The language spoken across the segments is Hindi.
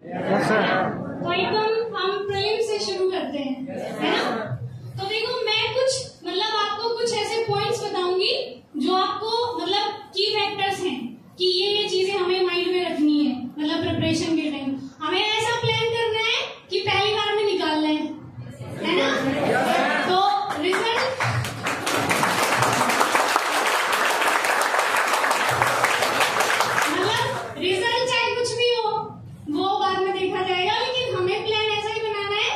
तो एकदम हम प्रीलिम्स से शुरू करते हैं, है ना। तो देखो मैं कुछ मतलब आपको कुछ ऐसे पॉइंट्स बताऊंगी जो आपको मतलब की फैक्टर्स हैं कि ये चीजें हमें माइंड में रखनी है। मतलब प्रिपरेशन के टाइम हमें ऐसा प्लान करना है कि पहली बार में निकालना है ना। तो रिजल्ट मतलब रिजल्ट चाहे कुछ भी हो वो बाद में देखा जाएगा, लेकिन हमें प्लान ऐसा ही बनाना है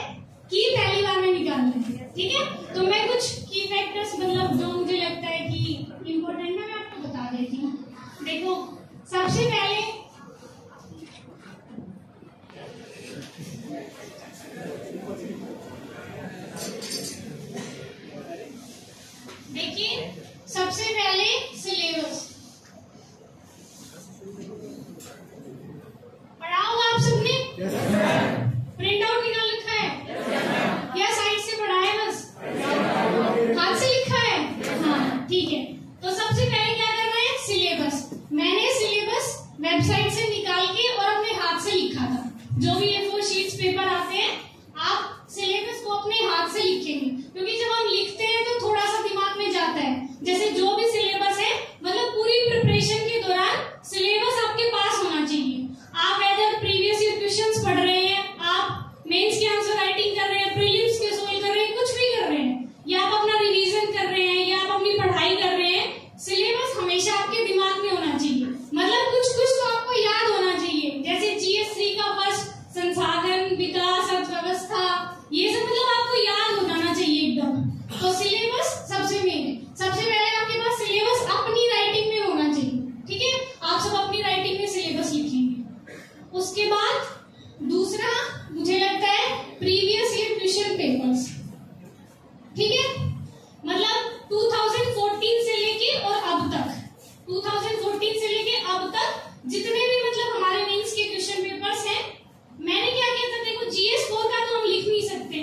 कि पहली बार में निकालना है, ठीक है। तो मैं कुछ की फैक्टर्स मतलब जो मुझे लगता है कि इम्पोर्टेंट है मैं आपको बता देती हूँ। देखो सबसे पहले देखिए सबसे पहले सिलेबस पढ़ा होगा आप सबने। प्रिंट आउट निकाल लिखा है या साइड से पढ़ा है, बस हाथ से लिखा है। हाँ ठीक है। तो सबसे पहले क्या करना है, सिलेबस। मैंने सिलेबस वेबसाइट से निकाल के और अपने हाथ से लिखा था। जो भी A4 शीट्स पेपर आते हैं आप सिलेबस को अपने हाथ से लिखेंगे, क्योंकि जब हम लिखते हैं तो थोड़ा सा दिमाग में जाता है। जैसे जो भी सिलेबस है मतलब पूरी प्रिपरेशन के दौरान सिलेबस आपके पास होना चाहिए। आप एदर प्रीवियस ईयर क्वेश्चंस पढ़ रहे हैं, आप मेंस की आंसर राइटिंग कर रहे हैं, प्रीलिम्स के सोल्व कर रहे हैं, कुछ भी कर रहे हैं, या आप अपना रिवीजन कर रहे हैं या आप अपनी पढ़ाई कर रहे हैं, सिलेबस हमेशा आपके दिमाग में होना चाहिए। मतलब कुछ कुछ तो आपको याद होना चाहिए। जैसे GS3 का फर्स्ट संसाधन विकास अर्थव्यवस्था, ये सब मतलब आपको याद हो जाना चाहिए एकदम। तो सिलेबस सबसे मेन है। सबसे पहले आपके पास सिलेबस अपनी राइटिंग में होना चाहिए, ठीक है। आप सब अपनी राइटिंग में सिलेबस लिखेंगे। उसके बाद दूसरा मुझे लगता है प्रीवियस ईयर क्वेश्चन पेपर्स, ठीक है। मतलब 2014 से लेके और अब तक 2014 से लेके अब तक जितने भी मतलब हमारे मेंस के क्वेश्चन पेपर्स हैं, मैंने क्या किया था, देखो GS4 का तो हम लिख नहीं सकते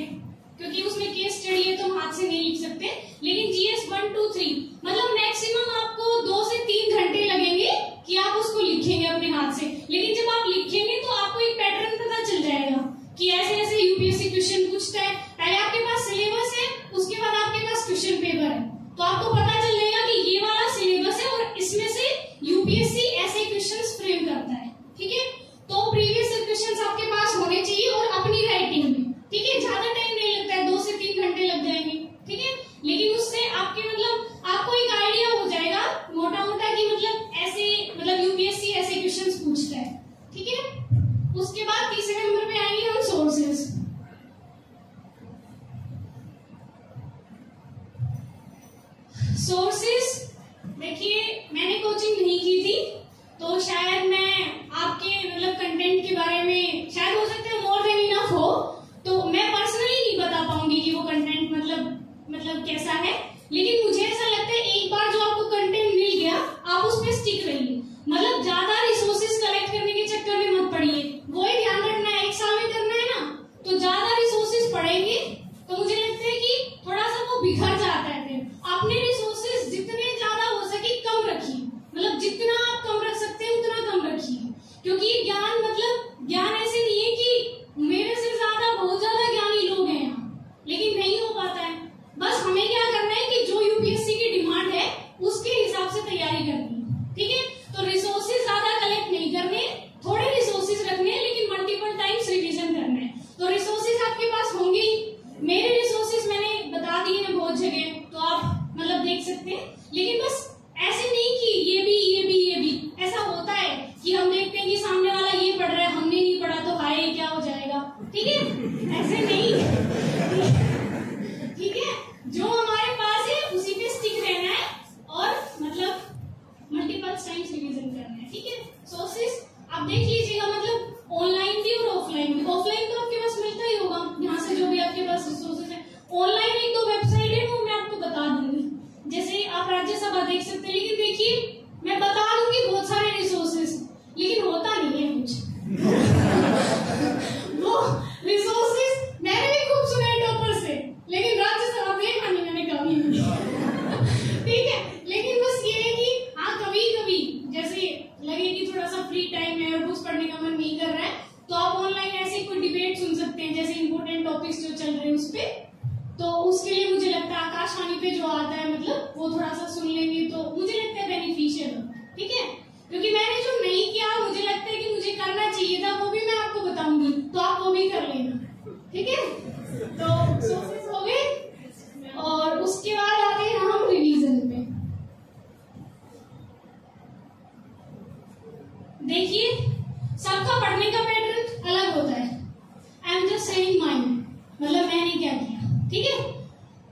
क्योंकि उसमें केस स्टडी है तो हम हाथ से नहीं लिख सकते, लेकिन GS1, 2, 3 मतलब मैक्सिमम आपको 2 से 3 घंटे लगेंगे कि आप उसको लिखेंगे अपने हाथ से। लेकिन जब आप लिखेंगे तो आपको एक पैटर्न पता चल जाएगा कि ऐसे ऐसे यूपीएससी क्वेश्चन पूछता है। पहले आपके पास सिलेबस है, उसके बाद आपके पास क्वेश्चन पेपर है, तो आपको पता चल जाएगा कि ये वाला सिलेबस है और इसमें से यूपीएससी ऐसे क्वेश्चंस फ्रेम करता है, ठीक है। तो प्रीवियस क्वेश्चंस आपके पास होने चाहिए और अपनी राइटिंग में, ठीक है। ज्यादा टाइम नहीं लगता है, 2 से 3 घंटे लग जाएंगे, ठीक है। लेकिन उससे आपके मतलब आपको एक आइडिया हो जाएगा मोटा मोटा कि मतलब ऐसे मतलब यूपीएससी ऐसे क्वेश्चंस पूछता है, ठीक है। उसके बाद तीसरे नंबर पे आएंगे हम सोर्सेस। सोर्सेस देखिए मैंने कोचिंग नहीं की थी तो शायद मैं आपके मतलब कंटेंट के बारे में शायद हो सकता है मोर देन इनफ हो, तो मैं पर्सनली नहीं बता पाऊंगी कि वो कंटेंट मतलब कैसा है। लेकिन मुझे ऐसा लगता है एक बार जो आपको कंटेंट मिल गया आप उस पर स्टिक रहिए। मतलब ज्यादा रिसोर्सेज कलेक्ट करने के चक्कर में मत पड़िए, वो ही ध्यान रखना है। एक साल में करना है ना, तो ज्यादा रिसोर्सेज पढ़ेंगे तो मुझे लगता है कि थोड़ा सा वो बिखर जाता है। फिर अपने रिसोर्सेज जितने ज्यादा हो सके कम रखिए, मतलब जितना आप कम रख सकते हैं उतना कम रखिए, क्योंकि ज्ञान मतलब ज्ञान ऐसे नहीं है कि मेरे से ज्यादा बहुत ज्यादा ज्ञानी लोग हैं यहाँ, लेकिन नहीं हो पाता है। बस हमें क्या करना है कि जो यूपीएससी की डिमांड है उसके हिसाब से तैयारी करनी है, ठीक है। तो रिसोर्सेज ज्यादा कलेक्ट नहीं करने, थोड़े रिसोर्सेज रखने हैं, लेकिन मल्टीपल टाइम्स रिवीजन करना है। तो रिसोर्सेज आपके पास होंगे ही। मेरे रिसोर्सेज मैंने बता दिए हैं बहुत जगह, तो आप मतलब देख सकते हैं। लेकिन बस ऐसे नहीं कि ये भी ऐसा होता है कि हम देखते हैं कि सामने वाला ये पढ़ रहा है, हमने नहीं पढ़ा तो हाय क्या हो जाएगा, ठीक है। ऐसे नहीं, ठीक है। जो हमारे पास है उसी पे स्टिक रहना है और मतलब मल्टीपल टाइम्स रिवीजन करना है, ठीक है। सोर्सेस आप देख लीजिएगा, मतलब ऑनलाइन भी और ऑफलाइन भी। ऑफलाइन तो आपके पास मिलता ही होगा, यहाँ से जो भी आपके पास रिसोर्सेज है। ऑनलाइन 1-2 वेबसाइट है वो मैं आपको बता दूंगी, जैसे आप राज्यसभा देख सकते हैं। लेकिन देखिए मैं बता दूंगी बहुत सारे रिसोर्सेज, लेकिन होता नहीं है कुछ वो रिसोर्सेज मैंने भी खूब सुने टॉपर से, लेकिन राज्यसभा देखा नहीं मैंने कभी ठीक है। लेकिन बस ये है कि हाँ कभी कभी जैसे लगे कि थोड़ा सा फ्री टाइम है और कुछ पढ़ने का मन नहीं कर रहा है तो आप ऑनलाइन टॉपिक्स जो चल रहे हैं उस पे, तो उसके लिए मुझे लगता है आकाशवाणी पे जो आता है मतलब वो थोड़ा सा सुन लेंगे तो मुझे लगता है बेनिफिशियल हो, ठीक है। क्योंकि मैंने जो नहीं किया मुझे लगता है कि मुझे करना चाहिए था, वो भी मैं आपको बताऊंगी, तो आप वो भी कर लेना, ठीक है। तो सोर्सेस हो गए और उसके बाद आते हैं हम रिवीजन में। देखिए सबका पढ़ने का पैटर्न अलग होता है। I am just saying mine, मतलब मैंने क्या किया, ठीक है।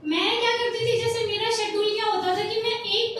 मैं क्या करती थी, जैसे मेरा शेड्यूल क्या होता था कि मैं एक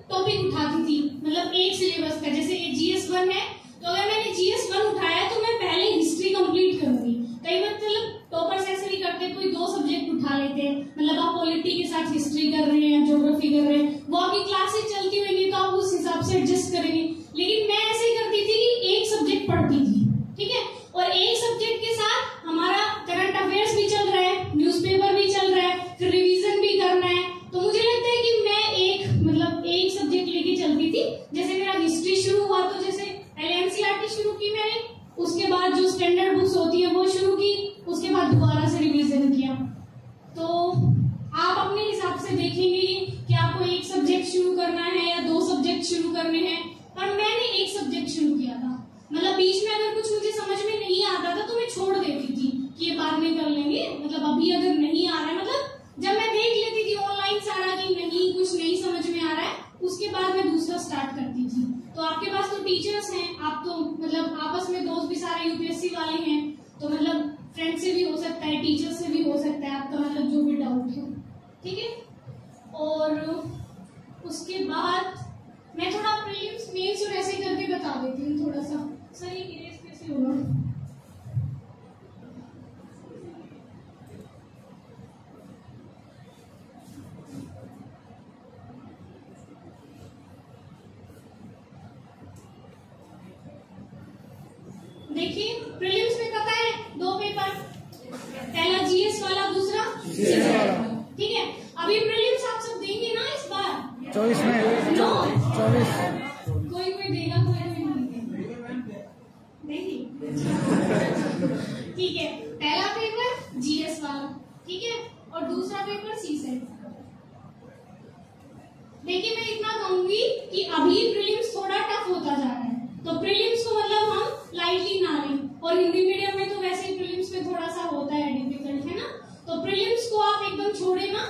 टॉपिक उठाती थी, मतलब एक सिलेबस का, जैसे GS1 है तो अगर मैंने GS1 उठाया तो मैं पहले हिस्ट्री कंप्लीट करूंगी। कई मतलब टॉपर्स ऐसे भी करते, कोई 2 सब्जेक्ट उठा लेते हैं, मतलब आप पॉलिटी के साथ हिस्ट्री कर रहे हैं, ज्योग्राफी कर रहे हैं, वो आपकी क्लासेस चलती होंगी तो आप उस हिसाब से एडजस्ट करेंगे। लेकिन मैं ऐसे ही करती थी कि एक सब्जेक्ट पढ़ती थी, ठीक है, और एक सब्जेक्ट के साथ हमारा करंट अफेयर्स भी चल रहा है, न्यूज़पेपर भी चल रहा है, फिर रिवीजन भी करना है। तो मुझे लगता है कि मैं एक सब्जेक्ट लेके चलती थी। जैसे मेरा हिस्ट्री शुरू हुआ तो जैसे NCERT शुरू की मैंने, उसके बाद जो स्टैंडर्ड बुक्स होती है वो शुरू की, उसके बाद दोबारा से रिवीजन किया। तो आप अपने हिसाब से देखेंगे कि आपको एक सब्जेक्ट शुरू करना है या 2 सब्जेक्ट शुरू करने हैं, पर मैंने एक सब्जेक्ट शुरू किया था। मतलब बीच में अगर कुछ मुझे समझ में नहीं आता था तो मैं छोड़ देती थी कि ये बाद में कर लेंगे, मतलब अभी अगर नहीं आ रहा है, मतलब जब मैं देख लेती थी ऑनलाइन सारा कि नहीं कुछ नहीं समझ में आ रहा है, उसके बाद मैं दूसरा स्टार्ट करती थी। तो आपके पास तो टीचर्स हैं, आप तो मतलब आपस में दोस्त भी सारे UPSC वाले हैं, तो मतलब फ्रेंड से भी हो सकता है, टीचर से भी हो सकता है, आपका मतलब जो भी डाउट है, ठीक है। और उसके बाद मैं थोड़ा प्रीलिम्स मेंस और ऐसे करके बता देती हूँ थोड़ा सा। सर ये इरेज कैसे होगा? देखिए प्रीलिम्स में पता है 2 पेपर, पहला GS वाला, दूसरा ठीक है। अभी प्रीलिम्स आप सब देंगे ना इस बार 24 में? 24 कोई देगा, कोई नहीं ठीक है। पहला पेपर GS वाला, ठीक है, और दूसरा पेपर CSET। देखिए मैं इतना कहूंगी कि अभी प्रीलिम्स थोड़ा टफ होता जा रहा है, तो प्रीलिम्स को मतलब हम लाइटली ना लें, और हिंदी मीडियम में तो वैसे ही प्रीलिम्स में थोड़ा सा होता है डिफिकल्ट, है ना। तो प्रीलिम्स को आप एकदम छोड़े ना,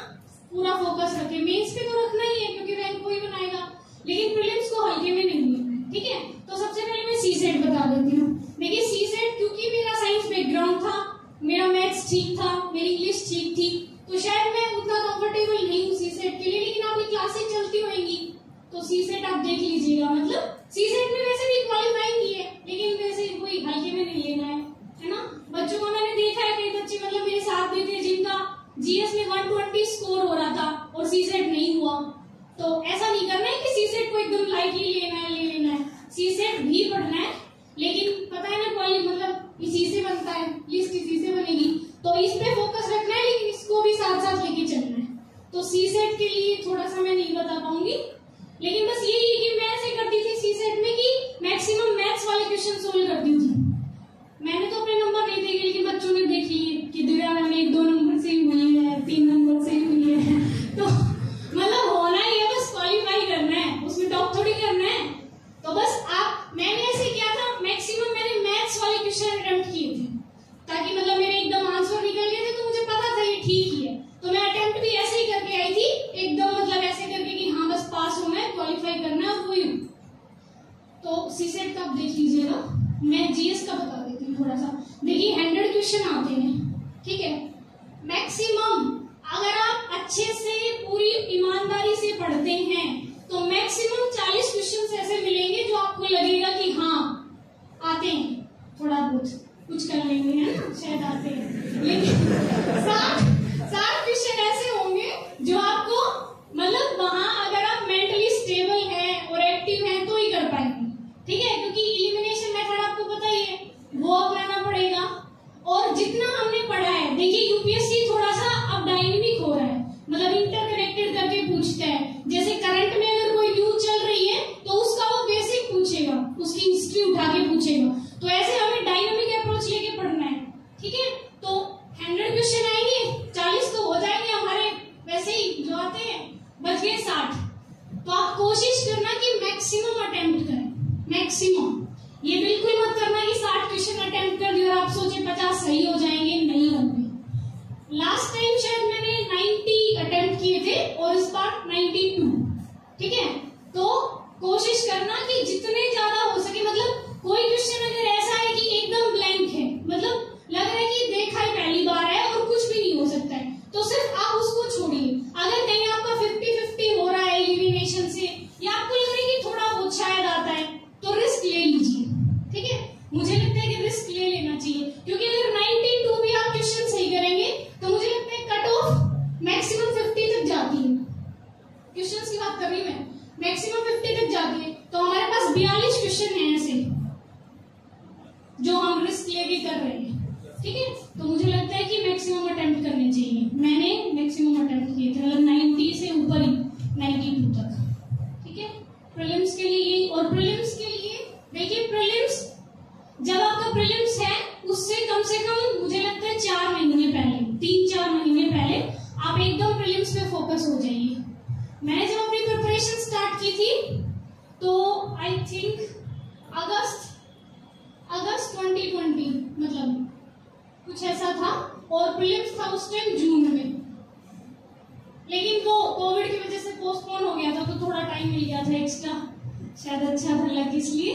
पूरा फोकस रखें। मेंस पे तो रखना ही है क्योंकि रैंक वही बनाएगा, लेकिन प्रीलिम्स को हल्के में नहीं लेना है, ठीक है। तो सबसे पहले मैं CSET बता देती हूँ। देखिए CSEट, क्योंकि मेरा साइंस बैकग्राउंड था, मेरा मैथ्स ठीक था, मेरी इंग्लिश ठीक थी, तो शायद मैं उतना कंफर्टेबल नहीं हूँ CSET के लिए, लेकिन आपकी क्लासेस चलती होंगी तो CSET आप देख लीजिएगा। मतलब CSET में वैसे भी क्वालिफाई की है, लेकिन वैसे कोई हल्के में नहीं लेना है ना। बच्चों को मैंने देखा है, कई बच्चे मतलब मेरे साथ भी थे जिनका GS में 120 स्कोर हो रहा था और CSET नहीं हुआ। तो ऐसा नहीं करना है कि CSET को एकदम लाइटली ले लेना है। CSET भी पढ़ना है, लेकिन पता है ना मतलब इसी से बनता है, लिस्ट इसी से बनेगी, तो इस पे फोकस रखना है, लेकिन इसको भी साथ साथ लेके चलना है। तो CSET के लिए थोड़ा सा मैं नहीं बता पाऊंगी, लेकिन बस यही है कि मैं ऐसे करती थी CSET में कि मैक्सिमम मैथ्स वाले क्वेश्चन सोल्व करती थी। मैंने तो अपने नंबर नहीं देखे, लेकिन बच्चों ने देख लिए कि दिव्या मैम 1-2 नंबर से ही हुई है, 3 नंबर से ही हुई है, तो मतलब होना ही है, बस क्वालिफाई करना है, उसमें टॉप थोड़ी करना है। तो बस मैंने ऐसे किया था, मैक्सिमम मैंने मैथ्स वाले क्वेश्चन अटेम्प्ट किए थे, ताकि मतलब मेरे एकदम आंसर निकल गए थे, तो मुझे पता था ये ठीक ही है। तो मैं अटेम्प्ट भी ऐसे ही करके आई थी, एकदम मतलब ऐसे करके कि हाँ बस पास होना है, क्वालिफाई करना है, और वही। तो CSET का आप देख लीजिएगा। मैं GS का बता देती हूँ थोड़ा सा। देखिए 100 क्वेश्चन आते हैं, ठीक है। मैक्सिमम अगर आप अच्छे से पूरी ईमानदारी से पढ़ते हैं तो मैक्सिमम 40 क्वेश्चन ऐसे मिलेंगे जो आपको लगेगा कि हाँ आते हैं, थोड़ा बहुत कुछ कर लेंगे, है ना, शायद आते हैं, लेकिन 60 क्वेश्चन ऐसे होंगे जो आपको मतलब वहां अगर आप मेंटली स्टेबल हैं और एक्टिव हैं तो ही कर पाएंगे, ठीक है। क्योंकि एलिमिनेशन मेथड आपको पता ही है, वो अपनाना पड़ेगा। और जितना हमने पढ़ा है, देखिए UPSC थोड़ा सा अब डायनेमिक हो रहा है, मतलब इंटरकनेक्टेड करके पूछता है। जैसे करंट में अगर कोई न्यूज चल रही है तो उसका वो बेसिक पूछेगा, उसकी हिस्ट्री उठा के पूछेगा, तो ऐसे हमें डायनेमिक अप्रोच लेके पढ़ना है, ठीक है। तो सही हो जाएंगे, नहीं होंगे। लास्ट टाइम शायद मैंने 90 अटेम्प्ट किए थे और इस बार 92। ठीक है, तो कोशिश करना कि जितने ज्यादा हो सके, मतलब कोई क्वेश्चन अगर ऐसा है कि एकदम ब्लैंक है, मतलब लग रहा है कि देखा ही पहली बार है और कुछ भी नहीं हो सकता है, तो सिर्फ आप उसको छोड़िए। अगर कहीं आपका 50-50 हो रहा है एलिमिनेशन से, या आपको लग रहा है कि थोड़ा बहुत शायद आता है, तो रिस्क ले लीजिए। ठीक है, मुझे लगता है कि रिस्क ले लेना चाहिए, क्योंकि अगर 92 भी आप क्वेश्चन सही करेंगे तो मुझे लगता है कट ऑफ मैक्सिमम 50 तक जाती है। क्वेश्चन की बात कर रही मैं, मैक्सिमम 50 तक जाती है। तो हमारे पास 42 क्वेश्चन है ऐसे जो हम रिस्क लेके कर रहे हैं। ठीक है, तो मुझे लगता है कि मैक्सिमम अटेम्प्ट करने चाहिए। मैंने मैक्सिमम अटेम्प्ट किए थे, मतलब 90 से ऊपर ही, 92 तक। ठीक है, प्रीलिम्स के लिए। और प्रीलिम्स के लिए देखिए, प्रीलिम्स जब आपका प्रीलिम्स है उससे कम से कम मुझे लगता है 4 महीने पहले, 3-4 महीने पहले आप एकदम प्रीलिम्स पे फोकस हो जाइए। मैंने जब अपनी प्रिपरेशन स्टार्ट की थी तो आई थिंक अगस्त 2020, मतलब कुछ ऐसा था, और प्रीलिम्स था उस टाइम जून में, लेकिन वो कोविड की वजह से पोस्टपोन हो गया था, तो थोड़ा टाइम मिल गया था एक्स्ट्रा, शायद अच्छा था लग इसलिए।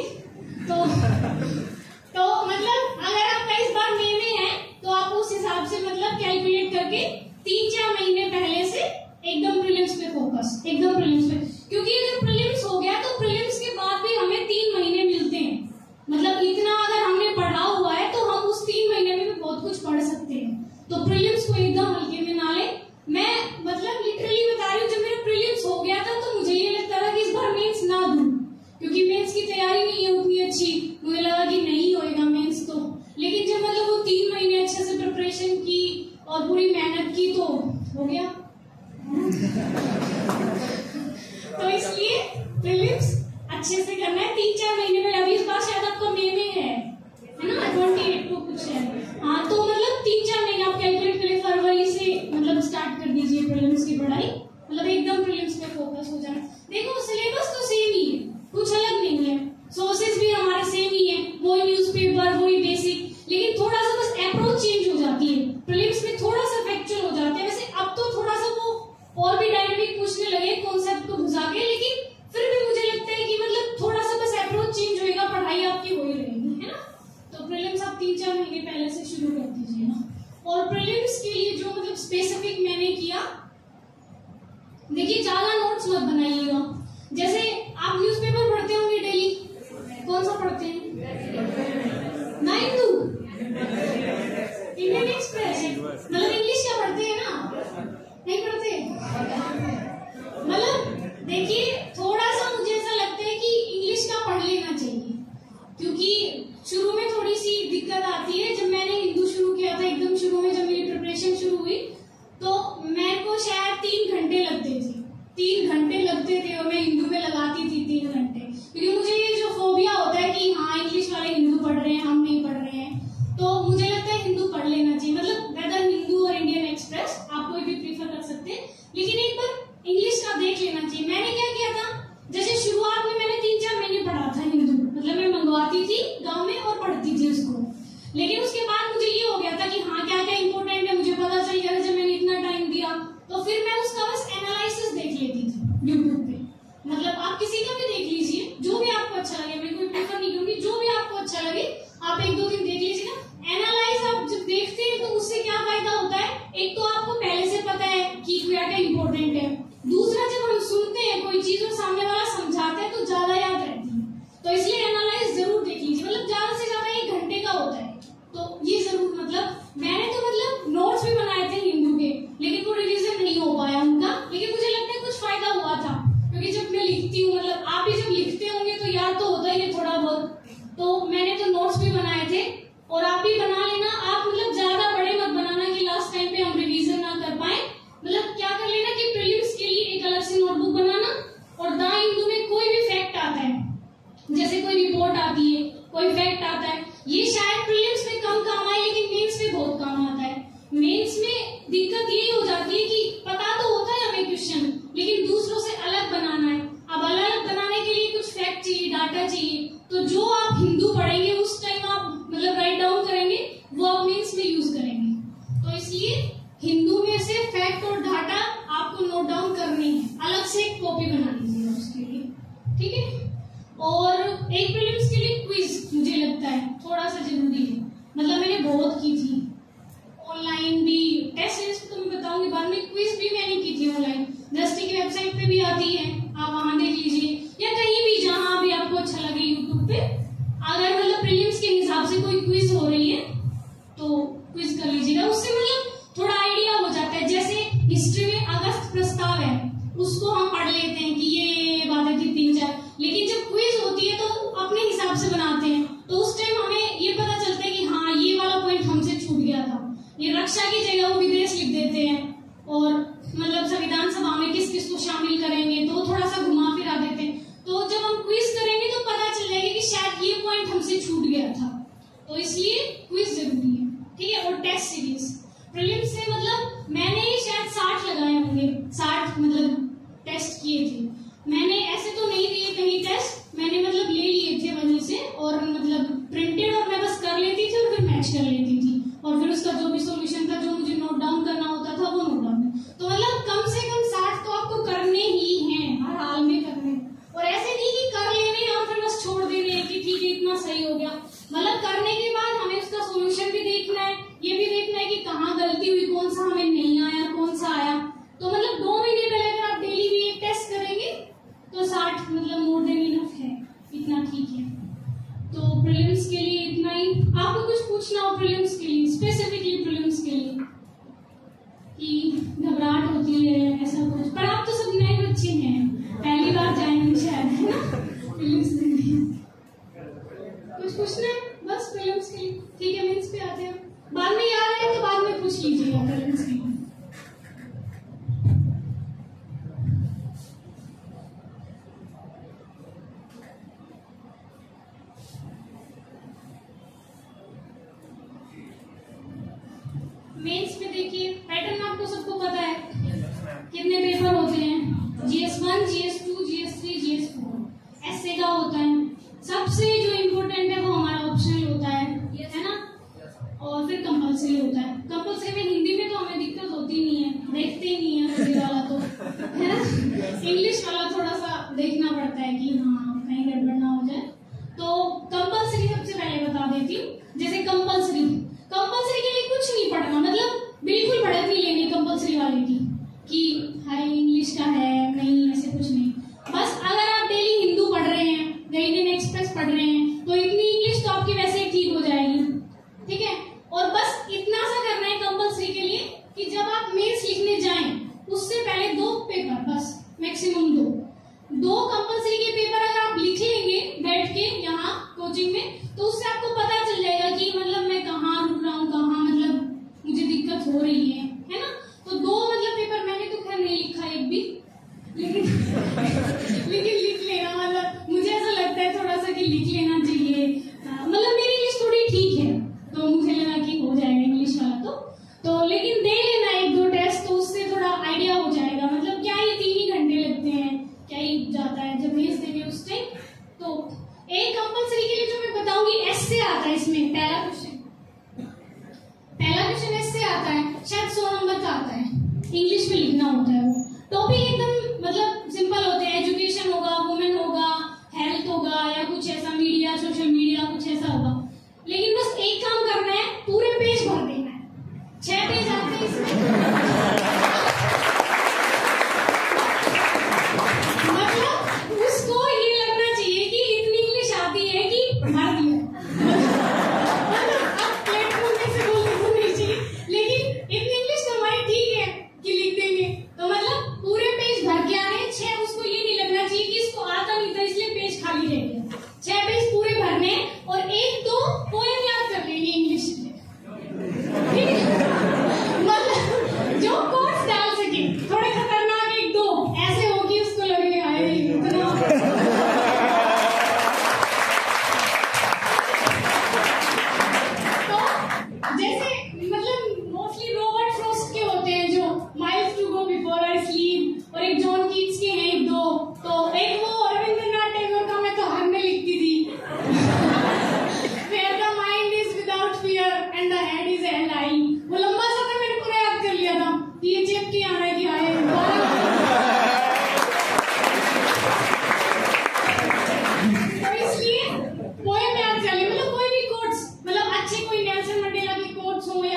तो मतलब अगर आपका इस बार मई में है तो आप उस हिसाब से मतलब कैलकुलेट करके 3-4 महीने पहले से एकदम प्रीलिम्स पे फोकस, एकदम प्रीलिम्स पे, क्योंकि अगर प्रीलिम्स हो गया तो प्रीलिम्स के बाद भी हमें 3 महीने मिलते हैं। मतलब इतना अगर हमने पढ़ा हुआ है तो हम उस 3 महीने में भी बहुत कुछ पढ़ सकते हैं। तो प्रीलिम्स को एकदम हल्के में ना ले। मैं मतलब लिटरली बता रही हूँ, जब मेरा प्रीलिम्स हो गया था तो मुझे ये लगता था कि इस बार मेंस ना दूं, क्योंकि मेंस की तैयारी नहीं है उतनी अच्छी, मुझे लगा कि नहीं होएगा मेंस तो। लेकिन जब मतलब वो 3 महीने अच्छे से प्रिपरेशन की और पूरी मेहनत की तो हो गया। तो इसलिए प्रीलिम्स अच्छे से करना है 3-4 महीने में। अभी इस बार शायद आपका मई में है ना, 28 को कुछ है। हाँ, तो मतलब 3-4 महीने आप कैलकुलेट करें, फरवरी से मतलब स्टार्ट कर दीजिए प्रीलिम्स की पढ़ाई, मतलब एकदम प्रीलिम्स पे फोकस हो जाए। देखो सिलेबस तो सेम ही है, कुछ अलग नहीं है, सोर्सेज भी हमारे सेम ही है, वही न्यूज़पेपर, वही बेसिक, लेकिन थोड़ा सा बस अप्रोच चेंज हो जाती है। प्रीलिम्स में थोड़ा सा फैक्चुअल हो जाते हैं, वैसे अब तो थोड़ा सा वो और भी डायनेमिक पूछने लगे कॉन्सेप्ट को घुसा के, लेकिन फिर भी मुझे लगता है कि मतलब थोड़ा सा बस अप्रोच चेंज होएगा, पढ़ाई आपकी हो ही रहेगी, है ना। तो प्रीलिम्स आप 3-4 महीने पहले से शुरू कर दीजिए ना। और प्रीलिम्स के लिए जो मतलब स्पेसिफिक मैंने किया, देखिए ज्यादा नोट्स मत बनाइएगा। जैसे आप न्यूज़पेपर पढ़ते होंगे डेली, कौन सा पढ़ते हैं? 9 इंडियन एक्सप्रेस, मतलब इंग्लिश का पढ़ते हैं ना, नहीं पढ़ते? मतलब देखिए थोड़ा सा मुझे ऐसा लगता है कि इंग्लिश का पढ़ लेना चाहिए, क्योंकि शुरू में थोड़ी सी दिक्कत आती है। जब मैंने हिंदू शुरू किया था, एकदम शुरू में जब मेरी प्रिपरेशन शुरू हुई, तो मेरे को शायद 3 घंटे लगते थे, 3 घंटे लगते थे, और मैं हिंदू में लगाती थी 3 घंटे, क्योंकि मुझे ये जो फोबिया होता है कि हाँ इंग्लिश वाले हिंदू पढ़ रहे हैं, हम नहीं पढ़ रहे हैं, तो मुझे लगता है हिंदू पढ़ लेना चाहिए। मतलब वेदर हिंदू और इंडियन एक्सप्रेस आप कोई भी प्रीफर कर सकते हैं, लेकिन एक बार इंग्लिश का देख लेना चाहिए। मैंने क्या किया था, जैसे शुरुआत में मैंने 3-4 महीने पढ़ा था हिंदू, मतलब मैं मंगवाती थी गाँव में और पढ़ती थी उसको, लेकिन उसके बाद मुझे ये हो गया था कि हाँ क्या क्या इंपॉर्टेंट है मुझे पता चल गया था। जब मैंने इतना टाइम दिया तो फिर मैं उसका बस एनालिसिस देख लेती थी यूट्यूब पे। मतलब आप किसी का भी देख लीजिए, जो भी आपको अच्छा लगे, मैं कोई प्रेफर नहीं करूंगी, जो भी आपको अच्छा लगे आप 1-2 दिन देख लीजिए ना। एनालाइज आप जब देखते हैं तो उससे क्या फायदा होता है, एक तो आपको पहले से पता है कि क्या क्या इंपॉर्टेंट है, दूसरा जब हम सुनते हैं कोई चीज और सामने वाला समझाता है तो ज्यादा याद रहती है। तो इसलिए एनालाइज जरूर देख लीजिए, मतलब ज्यादा से ज्यादा 1 घंटे का होता है, तो ये जरूर। मतलब मैंने तो मतलब नोट्स भी बनाए थे हिंदू के, लेकिन वो रिवीजन नहीं हो पाया उनका, लेकिन मुझे लगता है कुछ फायदा हुआ था, क्योंकि जब मैं लिखती हूँ, मतलब आप भी जब लिखते होंगे तो याद तो होता ही है थोड़ा बहुत, तो मैंने तो नोट्स भी बनाए थे, और आप भी बना लेना। आप मतलब ज्यादा बड़े मत बनाना कि लास्ट टाइम पे हम रिवीजन ना कर पाए। मतलब क्या कर लेना कि प्रीलिम्स के लिए एक अलग से नोटबुक बनाना, और द हिंदू में कोई भी फैक्ट आता है, जैसे कोई रिपोर्ट आती है, कोई फैक्ट आता है, ये शायद प्रीलिम्स में कम काम आए लेकिन मेंस में बहुत काम आता है। मेंस में दिक्कत यही हो जाती है कि पता तो होता है हमें क्वेश्चन, लेकिन दूसरों से अलग बनाना है। अब अलग बनाने के लिए कुछ फैक्ट चाहिए, डाटा चाहिए, तो जो आप हिंदू पढ़ेंगे उस टाइम आप मतलब राइट डाउन करेंगे, वो आप मेंस में और एक प्रीलिम्स के लिए क्विज मुझे लगता है थोड़ा सा जरूरी है। मतलब मैंने बहुत की थी ऑनलाइन भी, टेस्ट सीरीज तो मैं बताऊंगी बाद में, क्विज भी मैंने की थी ऑनलाइन। दृष्टि की वेबसाइट पे भी आती है, आप वहां देख लीजिए, या कहीं भी जहां भी आपको अच्छा लगे यूट्यूब पे। अगर मतलब प्रीलिम्स के हिसाब से कोई क्विज हो रही है तो क्विज कर लीजिएगा, उससे मतलब थोड़ा आइडिया हो जाता है। जैसे हिस्ट्री में अगस्त प्रस्ताव है, उसको हम पढ़ लेते हैं कि ये बातें थी 3-4, लेकिन जब क्विज होती है तो अपने हिसाब से बनाते हैं, तो उस टाइम हमें ये पता चलता है कि हाँ ये वाला पॉइंट हमसे छूट गया था। ये रक्षा की जगह वो विदेश लिख देते हैं, और मतलब संविधान सभा में किस किस को शामिल करेंगे तो थोड़ा सा घुमा फिरा देते हैं। तो जब हम क्विज करेंगे तो पता चल जाएगा कि शायद ये पॉइंट हमसे छूट गया था, तो इसलिए क्विज जरूरी है, ठीक है। और टेस्ट सीरीज प्रीलिम्स से मतलब मैंने शायद 60 लगाए होंगे, 60 मतलब टेस्ट किए थे मैंने। ऐसे तो नहीं दिए कहीं टेस्ट, मैंने मतलब ले लिए थे वहीं से, और मतलब प्रिंटेड, और मैं बस कर लेती थी और फिर मैच कर लेती थी, और फिर उसका जो भी सॉल्यूशन था जो मुझे नोट डाउन करना होता था वो नोट डाउन। तो मतलब कम से कम 60 तो आपको करने ही हैं, हर हाल में करने। और ऐसे नहीं कि कर लेने और फिर बस छोड़ देने कि ठीक है इतना सही हो गया। मतलब करने के बाद हमें उसका सॉल्यूशन भी देखना है, ये भी देखना है कि कहाँ गलती हुई, कौन सा हमें नहीं आया, कौन सा आया। तो मतलब 2 महीने पहले अगर आप डेली भी एक टेस्ट करेंगे तो 60 मतलब मोर देन इनफ है, इतना ठीक है। तो प्रीलिम्स के लिए इतना ही। आपको कुछ पूछना हो प्रीलिम्स के लिए, स्पेसिफिकली प्रीलिम्स के लिए, कि घबराहट होती है ऐसा कुछ? पर आप तो सब नए बच्चे हैं, पहली बार जाएंगे शायद, है ना प्रीलिम्स देने। कुछ पूछना है बस प्रीलिम्स के लिए? ठीक है, मेंस पे आते हैं। बाद में याद आए तो बाद में पूछ लीजिएगा प्रीलिम्स के लिए। मेंस में देखिए पैटर्न आपको सबको पता है, कितने पेपर होते हैं, GS1, GS2, GS3, GS4। ऐसे का होता है, सबसे जो इम्पोर्टेंट है वो हमारा ऑप्शनल होता है ना, और फिर कंपल्सरी होता है। कंपल्सरी में हिंदी में तो हमें दिक्कत होती नहीं है, देखते ही नहीं है हिंदी वाला तो, है ना। इंग्लिश वाला थोड़ा सा देखना पड़ता है कि हाँ कहीं गड़बड़ ना हो जाए। तो कंपल्सरी सबसे पहले बता देती हूँ। जैसे कंपल्सरी के लिए कुछ नहीं पढ़ना, मतलब बिल्कुल बढ़त नहीं लेनी कंपल्सरी वाले की कि हाई इंग्लिश का है, नहीं ऐसे कुछ नहीं। बस अगर आप डेली हिंदू पढ़ रहे हैं, इंडियन एक्सप्रेस पढ़ रहे हैं, तो इतनी इंग्लिश तो आपकी वैसे ही ठीक हो जाएगी, ठीक है। और बस इतना सा करना है कंपल्सरी के लिए कि जब आप मेंस लिखने जाएं उससे पहले 2 पेपर, बस मैक्सिमम 2 कंपल्सरी के पेपर अगर आप लिख लेंगे बैठ के यहाँ कोचिंग में, तो उससे आपको पता चल जाएगा कि मतलब मैं कहाँ रुक रहा हूँ, कहाँ मतलब मुझे दिक्कत हो रही है ना। तो 2 मतलब पेपर मैंने तो खैर नहीं लिखा एक भी, लेकिन लिख लेना, मतलब मुझे ऐसा लगता है थोड़ा सा कि लिख लेना चाहिए। मतलब मेरी इंग्लिश थोड़ी ठीक है तो मुझे लगा कि हो जाएगा इंग्लिश वाला तो लेकिन दे लेना 1-2 टेस्ट, तो उससे थोड़ा आइडिया हो जाएगा। मतलब क्या ये 3 ही घंटे लगते हैं, क्या ही जाता है जब भेज देंगे उस टाइम। तो एक कंपल्सरी के लिए जो मैं बताऊंगी, एस्से आता है इसमें। पहला क्वेश्चन एस्से आता है, शायद 100 नंबर का आता है, इंग्लिश में लिखना होता है। वो टॉपिक एकदम मतलब सिंपल होते हैं, एजुकेशन होगा, वुमेन होगा, हेल्थ होगा, या कुछ ऐसा मीडिया, सोशल मीडिया, कुछ ऐसा होगा। लेकिन बस एक काम करना है, पूरे पेज भर देना है। 6 पेज आते हैं इसमें, मतलब उसको ये लगना चाहिए कि इतनी इंग्लिश आती है कि भर दिया। अब प्लेटफॉर्म में से बोलने को नहीं चाहिए, लेकिन इतनी इंग्लिश तो हमारी ठीक है कि लिख देंगे। तो मतलब पूरे पेज भर के आने 6, उसको ये नहीं लगना चाहिए कि इसको आता नहीं था इसलिए पेज खाली रह गया। 6 पेज पूरे भरने, और 1-2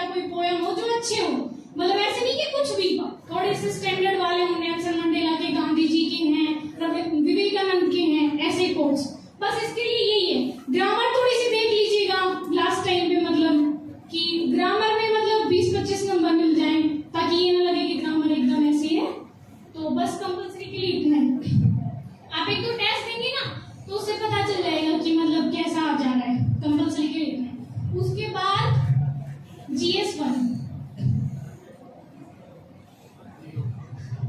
कोई पोयम हो जो अच्छे हो, मतलब ऐसे नहीं कि कुछ भी थोड़े से स्टैंडर्ड वाले हों, नेल्सन मंडेला के, गांधी जी के हैं, विवेकानंद के हैं, ऐसे कोट्स। बस इसके लिए यही है। ग्रामर थोड़ी सी देख लीजिएगा लास्ट टाइम पे, मतलब कि ग्रामर में मतलब 20-25 नंबर मिल जाएं, ताकि ये ना लगे कि ग्रामर एकदम ऐसे है। तो बस कंपल्सरी के लिए इतना है। आप एक तो टेस्ट देंगे ना, तो उससे पता चल जाएगा कि मतलब कैसा आ जा रहा है। कंपल्सरी के लिए इतना है। उसके बाद GS1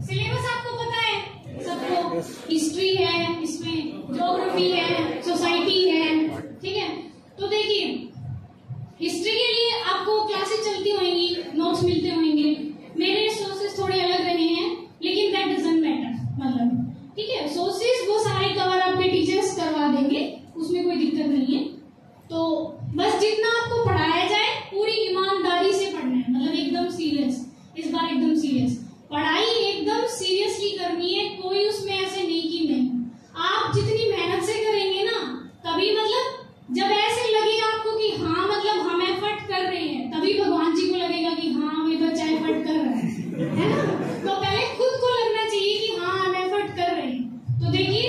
सिलेबस आपको पता है सबको। हिस्ट्री है, इसमें ज्योग्राफी है, सोसाइटी है, ठीक है। तो देखिए हिस्ट्री के लिए आपको क्लासेस चलती होंगी, नोट्स मिलते होंगे। मेरे सोर्सेस थोड़े अलग रहे हैं, लेकिन दैट डजंट मैटर, मतलब ठीक है। सोर्सेस वो सारे कवर आपके टीचर्स करवा देंगे, उसमें कोई दिक्कत नहीं है। तो बस जितना आपको पढ़ाया जाए पूरी ईमानदारी से पढ़ना है, मतलब एकदम सीरियस। इस बार एकदम सीरियस पढ़ाई एकदम सीरियसली करनी है, कोई उसमें ऐसे नहीं कि नहीं। आप जितनी मेहनत से करेंगे ना, तभी मतलब जब ऐसे लगेगा आपको कि हाँ मतलब हम एफर्ट कर रहे हैं, तभी भगवान जी को लगेगा कि हाँ मेरा बच्चा एफर्ट कर रहा है ना। तो पहले खुद को लगना चाहिए कि हाँ हम एफर्ट कर रहे हैं। तो देखिए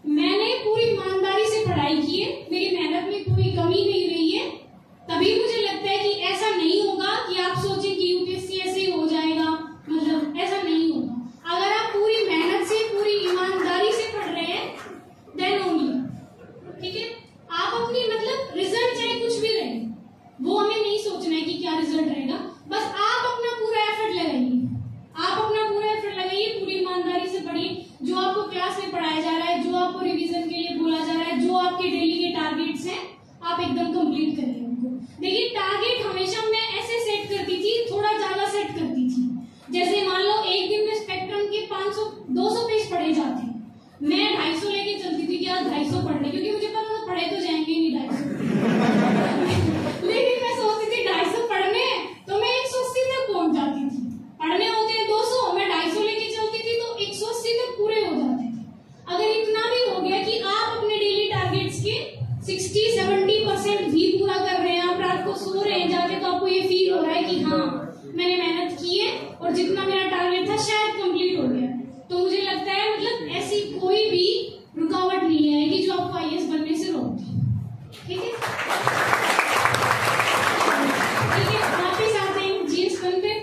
मैंने पूरी ईमानदारी से पढ़ाई की है, मेरी मेहनत में कोई कमी नहीं रही है, तभी मुझे लगता है कि ऐसा नहीं होगा कि आप सोचें कि यूपीएससी ऐसे ही हो जाएगा, मतलब ऐसा नहीं होगा। अगर आप पूरी मेहनत से, पूरी ईमानदारी से पढ़ रहे हैं, देन ओनली, ठीक है। आप अपनी मतलब रिजल्ट चाहे कुछ भी रहे, वो हमें नहीं सोचना है कि क्या रिजल्ट रहेगा, बस आप अपना पूरा एफर्ट लगाइए। आप अपना पूरा एफर्ट लगाइए, पूरी ईमानदारी से पढ़िए। जो आपको क्लास में पढ़ाया जा रहा है, जो आपको रिवीजन के लिए बोला जा रहा है, जो आपके डेली के टारगेट्स हैं, आप एकदम कंप्लीट करिए उनको। देखिए टारगेट हमेशा मैं ऐसे सेट करती थी, थोड़ा ज्यादा सेट करती थी। जैसे मान लो एक दिन में स्पेक्ट्रम के 500-200 पेज पढ़े जाते हैं, मैं 250 लेके चलती थी कि यार 250 पढ़ने, क्योंकि मुझे पता था पढ़े तो जाएंगे नहीं 250 लेकिन मैं सोचती थी 250 पढ़ने, तो मैं 180 तक पहुंच जाती थी। पढ़ने होते हैं 200, मैं 250 लेके चलती थी तो 180 तक पूरे हो जाते थे। अगर इतना भी हो गया कि आप अपने डेली टारगेट्स के 60-70% भी पूरा कर रहे हैं, आप रात को सो रहे हैं जाके, तो आपको ये फील हो रहा है कि हाँ मैंने मेहनत की है और जितना मेरा टारगेट था शायद कंप्लीट हो गया, तो मुझे लगता है मतलब ऐसी कोई भी रुकावट नहीं आएगी जो आपको IAS बनने से रोक दे, ठीक है। ठीक है, वापिस आते हैं GS1 पे।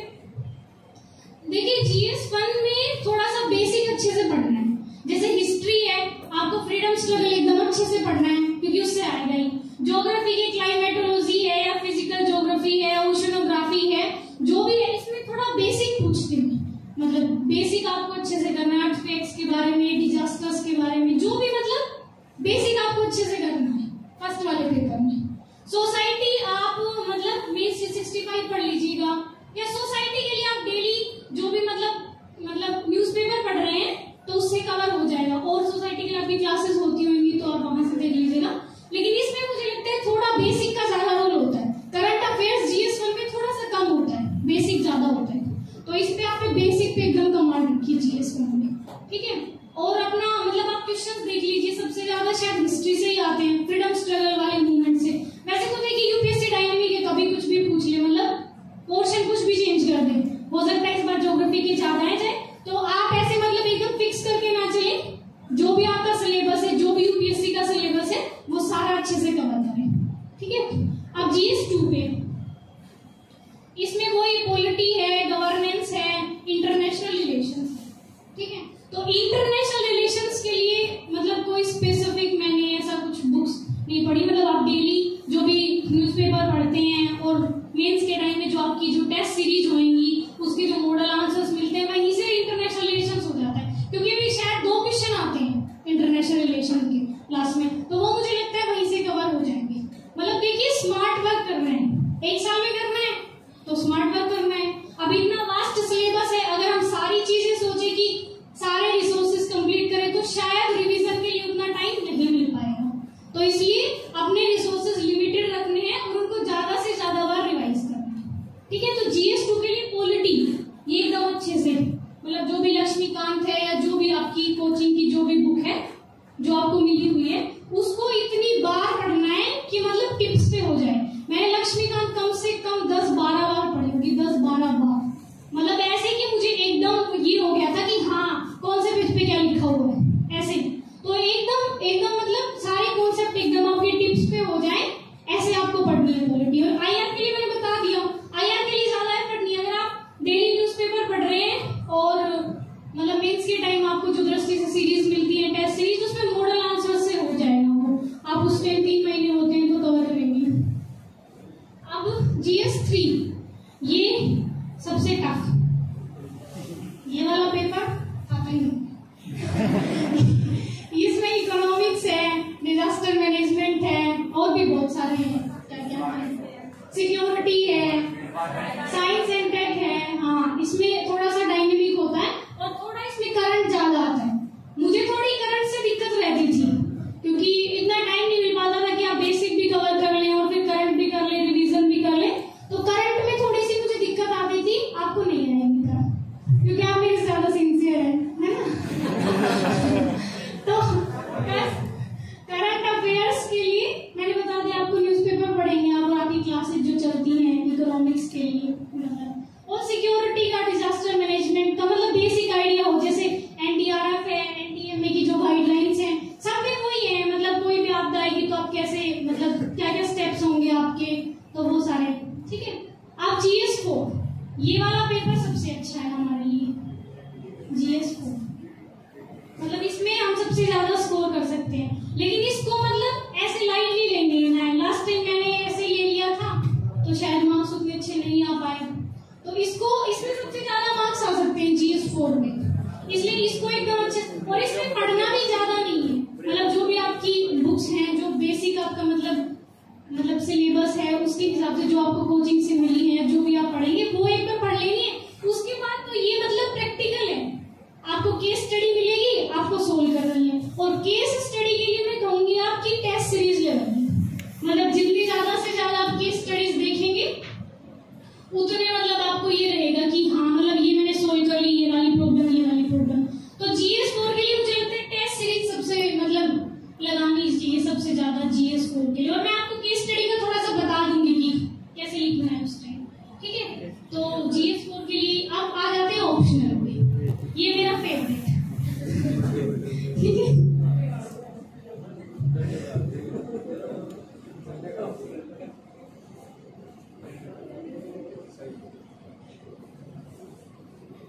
देखिए GS1 में थोड़ा सा बेसिक अच्छे से पढ़ना है। जैसे हिस्ट्री है, आपको फ्रीडम स्ट्रगल एकदम अच्छे से पढ़ना है, क्योंकि उससे आएगा ही। ज्योग्राफी के क्लाइमेटोलॉजी है या फिजिकल ज्योग्राफी है, ओशनोग्राफी है, जो भी है इसमें थोड़ा बेसिक पूछते हैं, मतलब बेसिक आपको अच्छे से करना है। अर्थक्वेक्स के बारे में, डिजास्टर्स के बारे में, जो भी मतलब बेसिक आपको अच्छे से करना है फर्स्ट वाले पेपर में। सोसाइटी आप मतलब मेंस 65 पढ़ लीजिएगा, या सोसाइटी के लिए आप डेली जो भी मतलब न्यूज़पेपर पढ़ रहे हैं तो उससे कवर हो जाएगा। और सोसाइटी के लिए आपकी क्लासेस होती होंगी तो आप वहां से देख लीजिएगा। लेकिन इसमें मुझे लगता है थोड़ा बेसिक का ज्यादा रोल होता है। करंट अफेयर्स GS1 में थोड़ा सा कम होता है, बेसिक ज्यादा होता है, तो इस पे आप बेसिक पे एकदम कमांड रखिए GS1 में, ठीक है। और अपना मतलब आप क्वेश्चंस देख लीजिए, सबसे ज्यादा शायद हिस्ट्री से ही आते हैं, फ्रीडम स्ट्रगल वाले मूवमेंट से। वैसे तो देखिए यूपीएससी डायनेमिक है, कभी कुछ भी पूछ ले, मतलब पोर्शन कुछ भी चेंज कर दे। हो सकता है इस बार ज्योग्राफी के ज्यादा आ जाए, तो आप ऐसे मतलब एकदम फिक्स करके ना चले। जो भी आपका सिलेबस है, जो भी यूपीएससी का सिलेबस है, वो सारा अच्छे से कवर करें, ठीक है। अब GS2 पे, इसमें वही पॉलिटी है, गवर्नेंस है, इंटरनेशनल रिलेशंस है, ठीक है। तो इंटरनेशनल रिलेशंस के लिए मतलब कोई स्पेसिफिक मैंने ऐसा कुछ बुक्स नहीं पढ़ी, मतलब आप डेली जो भी न्यूज़पेपर पढ़ते हैं और मेंस के टाइम में जो आपकी जो टेस्ट सीरीज होंगी उसके जो मॉडल आंसर्स मिलते हैं, वहीं से इंटरनेशनल रिलेशंस हो जाता है। क्योंकि अभी शायद 2 क्वेश्चन आते हैं इंटरनेशनल रिलेशन के क्लास में, तो वो मुझे लगता है वहीं से कवर हो जाएंगे। मतलब देखिए स्मार्ट वर्क करना है, 1 साल में करना है तो स्मार्ट वर्क करना है। अब इतना वास्ट सिलेबस है, अगर हम सारी चीजें सोचे कि सारे रिसोर्सेज कंप्लीट करें तो शायद रिवीजन के लिए उतना टाइम नहीं मिल पाएगा। तो इसलिए अपने रिसोर्सेज लिमिटेड रखने हैं और उनको ज्यादा से ज्यादा बार रिवाइज करना है, ठीक है। तो GS2 के लिए पॉलिटी ये एकदम अच्छे से GS3 ये सबसे टफ, ये वाला पेपर आता ही नहीं। इसमें इकोनॉमिक्स है, डिजास्टर मैनेजमेंट है, और भी बहुत सारे हैं, क्या है, सिक्योरिटी है, साइंस एंड टेक है। हाँ, इसमें थोड़ा सा डायनेमिक होता है और थोड़ा इसमें करंट ज्यादा आता है। मुझे थोड़ी करंट से दिक्कत रहती थी क्योंकि इतना टाइम नहीं मिल पाता था कि आप बेसिक भी कवर कर लें और फिर करंट भी कर लें, रिवीजन भी कर लें। तो करंट में थोड़ी सी मुझे दिक्कत आती थी, आपको नहीं आएगी क्योंकि आप मेरे से ज्यादा सिंसियर है ना। तो करंट अफेयर्स के लिए मैंने बता दिया, आपको न्यूज़पेपर पढ़ेंगे आप, और आपकी क्लासेज जो चलती हैं इकोनॉमिक्स के लिए, और सिक्योरिटी का, डिजास्टर मैनेजमेंट का मतलब बेसिक आइडिया हो, जैसे NDRF है, NDMA की जो गाइडलाइंस हैं, सब में वही है। मतलब कोई भी आपदा आएगी तो आप कैसे, मतलब क्या क्या स्टेप्स होंगे आपके, तो वो सारे, ठीक है। आप GS4 ये वाला पेपर सबसे अच्छा है हमारे लिए, GS4 मतलब इसमें हम सबसे ज्यादा स्कोर कर सकते हैं, लेकिन इसको मतलब ऐसे लाइटली लेंगे ना। लास्ट टाइम मैंने ऐसे ले लिया था तो शायद मार्क्स उतने अच्छे नहीं आ पाए, तो इसको, इसमें सबसे ज्यादा मार्क्स आ सकते हैं GS4 में, इसलिए इसको एकदम अच्छे। और इसमें पढ़ना भी ज्यादा नहीं है, मतलब जो भी आपकी बुक्स हैं, जो बेसिक आपका मतलब सिलेबस है, उसके हिसाब से जो आपको कोचिंग से मिली है, जो भी आप पढ़ेंगे वो एक बार पढ़ लेनी है। उसके बाद तो ये मतलब प्रैक्टिकल है, आपको केस स्टडी मिलेगी, आपको सोल्व करनी है। और केस स्टडी के लिए मैं कहूंगी आपकी टेस्ट सीरीज ले लेंगे, मतलब जितनी ज्यादा से ज्यादा आप केस स्टडीज देखेंगे उतने मतलब आपको ये रहेगा कि हाँ मतलब ये मैंने सोल्व कर ली, ये वाली प्रॉब्लम, ये वाली प्रॉब्लम। तो GS4 के लिए मुझे लगता है टेस्ट सीरीज सबसे मतलब लगानी चाहिए सबसे ज्यादा GS4 के लिए। और मैं आपको केस स्टडी का थोड़ा सा बता दूंगी कि कैसे लिखना है उस टाइम, ठीक है। तो GS4 के लिए अब आ जाते हैं ऑप्शनल में, ये मेरा फेवरेट, ठीक है।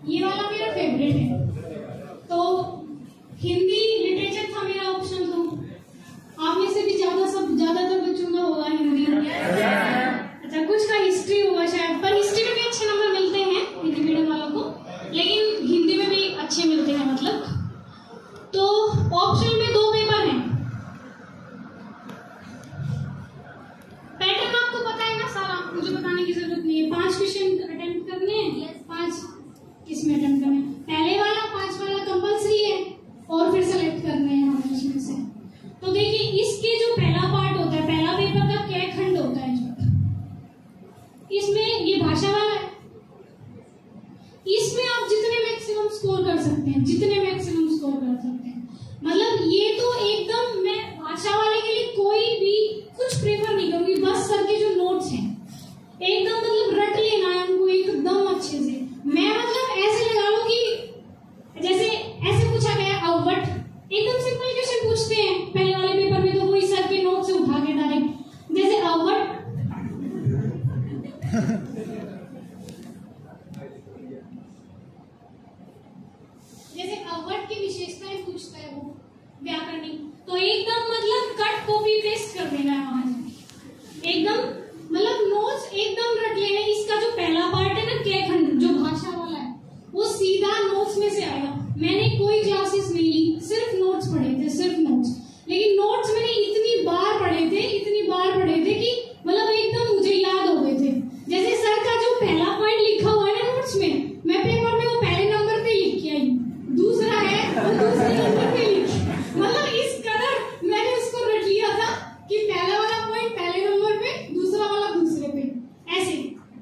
ये वाला मेरा फेवरेट है। तो हिंदी लिटरेचर था मेरा ऑप्शन, तो आप में से भी ज्यादातर बच्चों का होगा हिंदी। अच्छा, कुछ का हिस्ट्री होगा शायद, पर हिस्ट्री में भी अच्छे नंबर मिलते हैं हिंदी मीडियम वालों को, लेकिन हिंदी में भी अच्छे मिलते हैं मतलब। तो ऑप्शन में 2 पेपर हैं। पैटर्न आपको पता है ना सारा, मुझे बताने की जरूरत नहीं है। 5 क्वेश्चन अटेम्प्ट करने हैं, 5 किसमें अटेम्प्ट करने हैं, पहले वाला 5 वाला कंपल्सरी है, और फिर सेलेक्ट करने हैं हमें उसमें से। तो देखिए, इसके जो पहला पार्ट होता है, पहला पेपर का क्या खंड होता है, जो इसमें ये भाषा वाला है, इसमें आप जितने मैक्सिमम स्कोर कर सकते हैं, जितने मैक्सिमम स्कोर कर सकते हैं। मतलब ये तो एकदम, मैं भाषा वाले के लिए कोई भी कुछ प्रेफर नहीं करूंगी, बस सर के जो नोट्स हैं एकदम मतलब रट लेना है उनको एकदम अच्छे से। मैं मतलब ऐसे लगा लो कि जैसे ऐसे पूछा गया अवट, एकदम सिंपल क्वेश्चन पूछते हैं पहले वाले पेपर में, तो वही सर के नोट से उठा के डायरेक्ट, जैसे अवट जैसे अवट की विशेषताएं पूछता है वो व्याकरणिक, तो एकदम मतलब कट कॉपी पेस्ट कर देना है वहां से, एकदम मतलब नोट्स एकदम रट लेना। इसका जो पहला पार्ट है ना, क्या खंड जो भाषा वाला है, वो सीधा नोट्स में से आएगा। मैंने कोई क्लासेस नहीं ली, सिर्फ नोट्स पढ़े थे, सिर्फ नोट्स। लेकिन नोट्स मैंने इतनी बार पढ़े थे कि मतलब एकदम मुझे याद हो गए थे। जैसे सर का जो पहला पॉइंट लिखा हुआ है ना नोट्स में, मैं पेपर में वो पहले नंबर पे लिख के आई, दूसरा है वो दूसरे नंबर पे लिखी। मतलब इस कदर मैंने उसको रट लिया था कि पहला वाला पॉइंट पहले नंबर पे, दूसरा वाला दूसरे पे, ऐसे।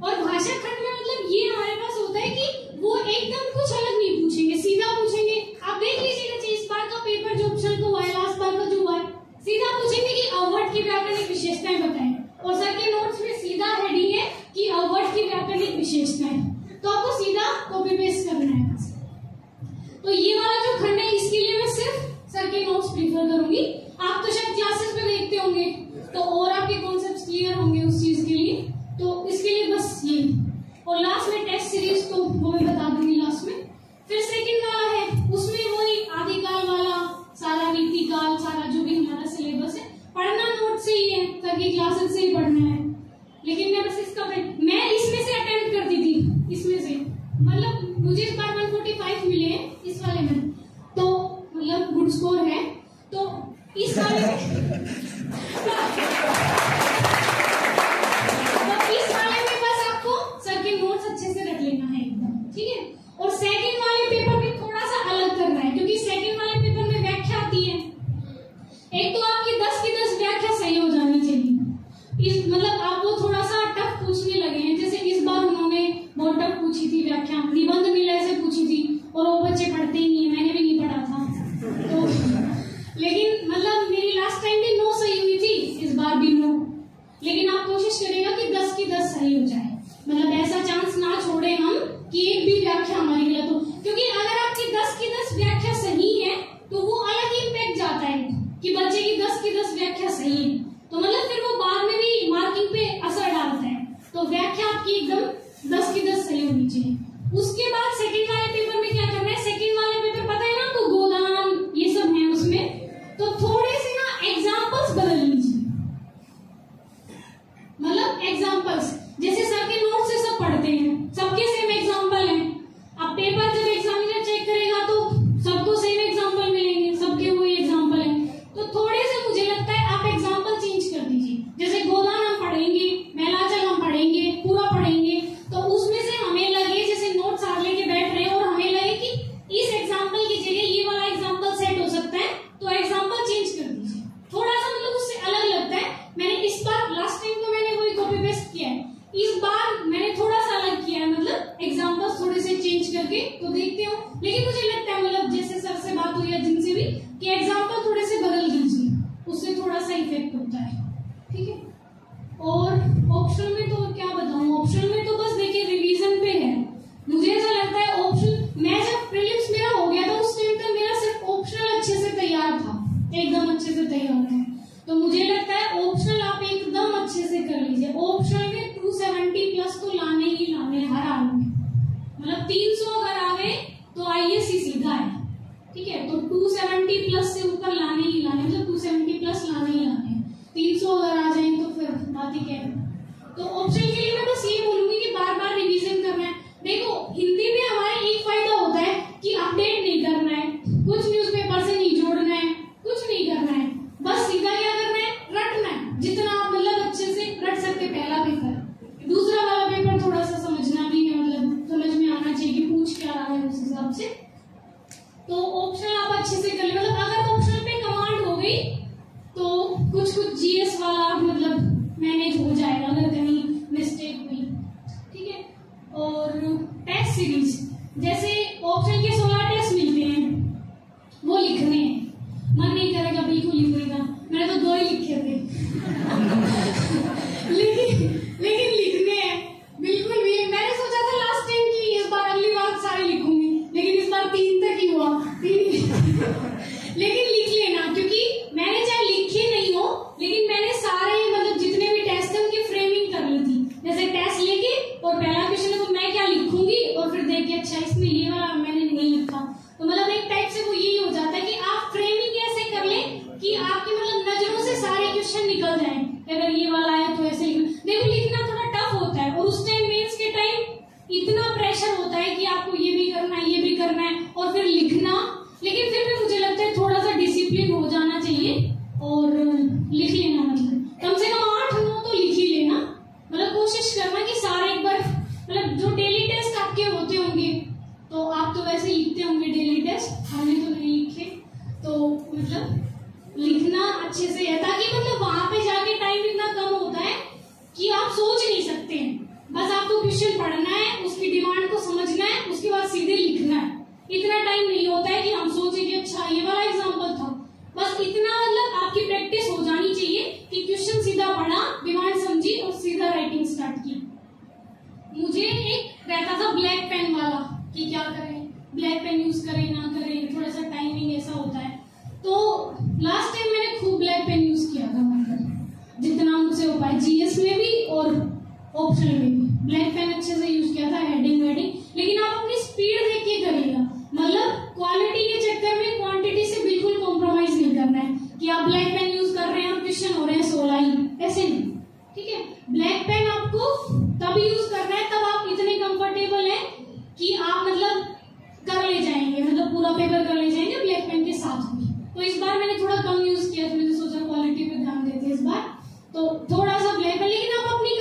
और भाषा खंड में मतलब ये हमारे पास होता है कि वो एकदम कुछ अलग नहीं पूछेंगे, सीधा पूछेंगे। आप देख लीजिएगा इस बार का पेपर जो ऑप्शन को हुआ है, लास्ट बार का जो हुआ है, सीधा पूछेंगे कि अवट की व्याकरणिक विशेषताएं बताएं, और सर के नोट्स में सीधा हेडिंग है कि अवट की व्याकरणिक विशेषताएं, तो आपको सीधा कॉपी पेस्ट करना है। तो ये वाला जो खंड है, इसके लिए मैं सिर्फ सर के नोट्स प्रीफर करूंगी। आप तो शायद क्लासेस में देखते होंगे, तो और आपके कॉन्सेप्ट्स क्लियर होंगे उस चीज के लिए, तो इसके लिए बस ये। और लास्ट में टेस्ट सीरीज, तो वो मैं बता दूंगी लास्ट में। फिर सेकंड वाला है, उसमें वही आदिकाल वाला सारा रीतिकाल, सारा जो भी हमारा सिलेबस है, पढ़ना नोट से ही है, सर की क्लासेस से ही पढ़ना है। लेकिन मैं बस इसका मैं इसमें से अटेम्प्ट करती थी, इसमें से मतलब मुझे इस बार 145 मिले हैं इस वाले में, तो मतलब गुड स्कोर है। तो इस वाले में बस आपको सर के नोट्स अच्छे से रख लेना है एकदम, ठीक है। और सेकंड वाले पेपर में थोड़ा सा अलग करना है, क्योंकि सेकंड वाले पेपर में व्याख्या आती है। एक तो आपकी 10 की 10 व्याख्या सही हो जानी चाहिए। इस मतलब आप वो थोड़ा सा टफ पूछने लगे हैं, जैसे इस बार उन्होंने बहुत टफ पूछी थी व्याख्या, निबंध मिला से पूछी थी, और वो बच्चे पढ़ते ही नहीं है, मैंने भी नहीं पढ़ा था। तो लेकिन मतलब मेरी लास्ट टाइम भी 9 सही हुई थी, इस बार भी 9। लेकिन आप कोशिश करेगा कि 10 की 10 सही हो जाए, मतलब ऐसा चांस ना छोड़े हम कि एक भी व्याख्या हमारी गलत हो, क्योंकि अगर आपकी 10 की 10 व्याख्या सही है तो वो अलग ही इम्पैक्ट जाता है कि बच्चे की 10 की 10 व्याख्या सही है, तो मतलब फिर वो बाद में भी मार्किंग पे असर डालता है। तो व्याख्या आपकी एकदम 10 की 10 सही होनी चाहिए। उसके बाद सेकंड वाले पेपर में क्या करना है, सेकंड वाले पेपर पता है ना आपको, गोदान ये सब है उसमें, तो थोड़े से ना एग्जाम्पल्स बदल लीजिए। मतलब एग्जाम्पल्स जैसे सर के नोट से सब पढ़ते हैं, सबके सेम एग्जाम्पल हैं। अब पेपर जब एग्जामिनर चेक करेगा तो सबको सेम एग्जाम्पल मिलेंगे, सबके वही एग्जाम्पल हैं, तो थोड़े से मुझे लगता है आप एग्जाम्पल चेंज कर दीजिए। जैसे गोदान हम पढ़ेंगे, मेलाचल हम पढ़ेंगे, पूरा पढ़ेंगे, तो उसमें से हमें लगे जैसे नोट्स आज लेके बैठ रहे हैं और हमें लगे कि इस एग्जाम्पल की जगह ये वाला एग्जाम्पल सेट हो सकता है, तो एग्जाम्पल चेंज कर दीजिए। थोड़ा सा मतलब उससे अलग लगता है। मैंने इस बार लास्ट टाइम तो मैंने वही कॉपी पेस्ट किया है, इस बार मैंने थोड़ा सा अलग किया है, मतलब एग्जाम्पल्स थोड़े से चेंज करके, तो देखते हो। लेकिन मुझे लगता है मतलब जैसे सर से बात हुई है जिनसे भी, कि एग्जाम्पल थोड़े से बदल दीजिए, उससे थोड़ा सा इफेक्ट होता है, ठीक है। और ऑप्शनल में तो क्या बताऊं, ऑप्शनल में तो बस देखिए रिवीजन पे है। मुझे ऐसा लगता है ऑप्शनल, मैं जब प्रीलिम्स मेरा हो गया था उस टाइम तक मेरा सिर्फ ऑप्शनल अच्छे से तैयार था, एकदम अच्छे से तैयार है। तो मुझे लगता है ऑप्शनल आप एकदम अच्छे से कर लीजिए। ऑप्शनल में 270 प्लस तो लाने ही लाने हर हाल में, मतलब 300 अगर आ गए तो IAS ही सीधा है, ठीक है। तो 270 प्लस से ऊपर लाने ही लाने, मतलब 270 प्लस लाने ही लाने। 300 अगर आ जाए तो फिर बात ही क्या है। तो ऑप्शनल के लिए मैं बस ये बोलूंगी कि बार बार रिवीजन करना है। देखो हिंदी में हमारा एक फायदा होता है कि अपडेट नहीं करना है, कुछ न्यूज़पेपर से नहीं जोड़ना है, कुछ नहीं करना है, बस सीधा क्या करना है, रटना है। जितना आप मतलब अच्छे से रट सकते पहला पेपर, दूसरा वाला पेपर थोड़ा सा समझना भी है, मतलब समझ में आना चाहिए कि पूछ क्या रहा है उस हिसाब से। तो ऑप्शनल आप अच्छे से कर ले, मतलब अगर ऑप्शनल पे कमांड हो गई तो कुछ GS वाला मतलब मैनेज हो जाएगा अगर कहीं मिस्टेक हुई, ठीक है। और टेस्ट सीरीज, जैसे ऑप्शन के 16 टेस्ट मिलते हैं, वो लिखने हैं, मन नहीं करेगा बिल्कुल लिखने का, मैंने तो 2 ही लिखे थे लेकिन लिखने हैं बिल्कुल भी। मैंने सोचा था लास्ट टाइम की इस बार अगली बार सारे लिखूंगी, लेकिन इस बार 3 तक ही हुआ 3 लेकिन लिख लेना, क्योंकि मैंने चाहे लिखे नहीं हो, लेकिन मैंने सारे मतलब जितने भी टेस्ट है उनकी फ्रेमिंग कर ली थी। जैसे टेस्ट लेके और पहला क्वेश्चन है तो मैं क्या लिखूंगी, और फिर देख के अच्छा इसमें ये वाला मैंने नहीं लिखा, तो मतलब एक टाइप से वो यही हो जाता है कि आप फ्रेमिंग ऐसे कर ले कि आपकी मतलब नजरों से सारे क्वेश्चन निकल जाएं। अगर ये वाला है तो ऐसे लिखना। देखो लिखना थोड़ा टफ होता है, और उस टाइम मेंस के टाइम इतना प्रेशर होता है कि आपको ये भी करना है, ये भी करना है, और फिर लिखना। लेकिन फिर भी मुझे लगता है थोड़ा सा डिसिप्लिन हो जाना चाहिए और लिख लेना, मतलब कम से कम 8-9 तो लिख ही लेना। मतलब कोशिश करना कि सारे एक बार, मतलब जो डेली टेस्ट आपके होते होंगे, तो आप तो वैसे लिखते होंगे डेली टेस्ट, हमने तो नहीं लिखे, तो मतलब लिखना अच्छे से है, ताकि मतलब वहां पे जाके टाइम इतना कम होता है कि आप सोच नहीं सकते हैं। बस आपको क्वेश्चन पढ़ना है, उसकी डिमांड को समझना है, उसके बाद सीधे लिखना है। इतना टाइम नहीं होता है कि हम सोचे कि अच्छा ये वाला एग्जाम्पल था। बस इतना मतलब आपकी प्रैक्टिस हो जानी चाहिए कि क्वेश्चन सीधा पढ़ा, डिमांड समझी और सीधा राइटिंग स्टार्ट की। मुझे एक रहता था ब्लैक पेन वाला कि क्या करें, ब्लैक पेन यूज करें ना करें, थोड़ा सा टाइमिंग ऐसा होता है। तो लास्ट टाइम मैंने खूब ब्लैक पेन यूज किया था, मतलब जितना मुझसे हो पाए, GS में भी और ऑप्शनल में भी ब्लैक पेन अच्छे से यूज किया था, हेडिंग वेडिंग। लेकिन आप अपनी स्पीड देख के करिएगा, मतलब क्वालिटी के चक्कर में क्वांटिटी से बिल्कुल कॉम्प्रोमाइज नहीं करना है कि आप ब्लैक पेन यूज कर रहे हैं और क्वेश्चन हो रहे हैं 16 ही, ऐसे नहीं, ठीक है। ब्लैक पेन आप पेपर कर ले जाएंगे ब्लैक पेन के साथ भी। तो इस बार मैंने थोड़ा कम यूज किया, तो मैंने सोचा क्वालिटी पे ध्यान देते हैं इस बार, तो थोड़ा सा ब्लैक पेन। लेकिन आप अपनी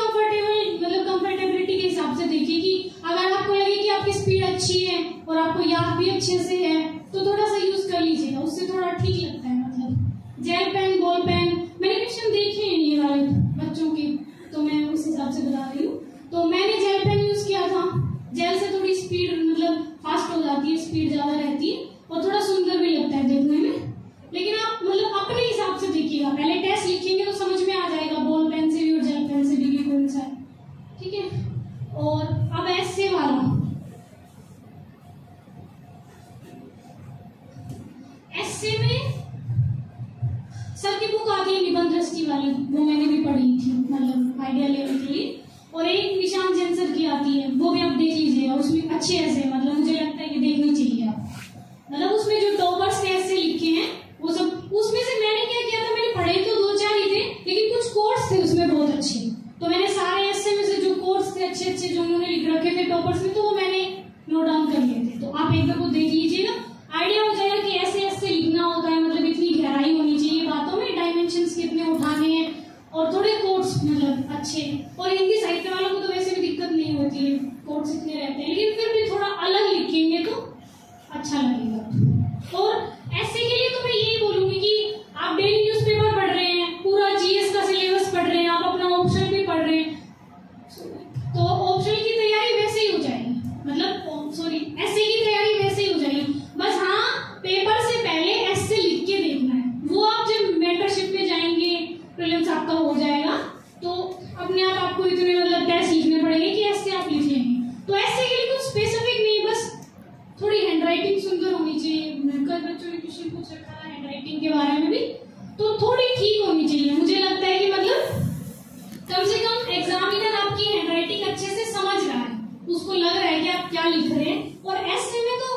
कंफर्टेबिलिटी के हिसाब से देखिए कि अगर आपको लगे कि आपकी स्पीड अच्छी है और आपको याद भी अच्छे से है तो थोड़ा सा यूज कर लीजिएगा, उससे थोड़ा ठीक लगता है। मतलब जेल पेन, बॉल पेन, मैंने क्वेश्चन देखे हैं ये वाले बच्चों के, तो मैं उस हिसाब से बता रही हूँ। तो मैंने जेल पेन यूज किया था, जेल से थोड़ी स्पीड मतलब फास्ट हो जाती है, स्पीड ज्यादा रहती है और थोड़ा सुंदर भी लगता है देखने में। लेकिन आप मतलब अपने हिसाब से देखिएगा, पहले टेस्ट लिखेंगे तो समझ में आ जाएगा बॉल पेन से भी और जेल पेन से भी कौन सा है, ठीक है। और अब ऐसे वाला, ऐसे में सबकी बुक आती है निबंध दृष्टि वाली, वो मैंने भी पढ़ी थी मतलब आइडिया लेने के लिए। और एक निशान जैन सर की आती है, वो भी आप देख लीजिएगा, उसमें अच्छे ऐसे मतलब मुझे लगता है कि देखनी चाहिए आप। मतलब उसमें जो टॉपर्स ने ऐसे लिखे हैं वो सब, उसमें से मैंने क्या किया था, मैंने पढ़े तो 2-4 ही थे लेकिन कुछ कोट्स थे उसमें बहुत अच्छे, तो मैंने सारे ऐसे में से जो कोट्स थे अच्छे अच्छे जो उन्होंने लिख रखे थे टॉपर्स में, तो वो मैंने नोट डाउन कर लिए थे। तो आप एक बार वो देख लीजिएगा, आइडिया हो जाएगा कि ऐसे ऐसे लिखना होता है, मतलब इतनी गहराई होनी चाहिए बातों में, डायमेंशंस कितने उठाने हैं और थोड़े कोट्स मतलब अच्छे। और हिंदी साहित्य वालों को तो वैसे भी दिक्कत नहीं होती है, कोट्स इतने रहते हैं, लेकिन फिर भी थोड़ा अलग लिखेंगे तो अच्छा लगेगा। और ऐसे के लिए तो मैं यही बोलूंगी कि आप डेली न्यूज़पेपर पढ़ रहे हैं, पूरा जीएस का सिलेबस पढ़ रहे हैं, आप अपना ऑप्शन भी पढ़ रहे हैं, तो ऑप्शन की तैयारी वैसे ही हो जाएगी, मतलब सॉरी ऐसे की तैयारी वैसे ही हो जाएगी। बस हाँ, पेपर से पहले ऐसे लिख के देखना है, वो आप जब मेंटरशिप में जाएंगे प्रीलिम्स आपका हो जाएगा तो अपने आप आपको इतने मतलब टेस्ट लिखने पड़ेंगे कि ऐसे आप लिख लेंगे। तो ऐसे के लिए कुछ स्पेसिफिक नहीं, बस थोड़ी हैंडराइटिंग सुंदर होनी चाहिए। कल बच्चों ने क्वेश्चन पूछ रखा था हैंडराइटिंग के बारे में भी, तो थोड़ी ठीक होनी चाहिए। मुझे लगता है कि मतलब कम से कम एग्जामिनर आपकी हैंडराइटिंग अच्छे से समझ रहा है, उसको लग रहा है कि आप क्या लिख रहे हैं। और ऐसे में तो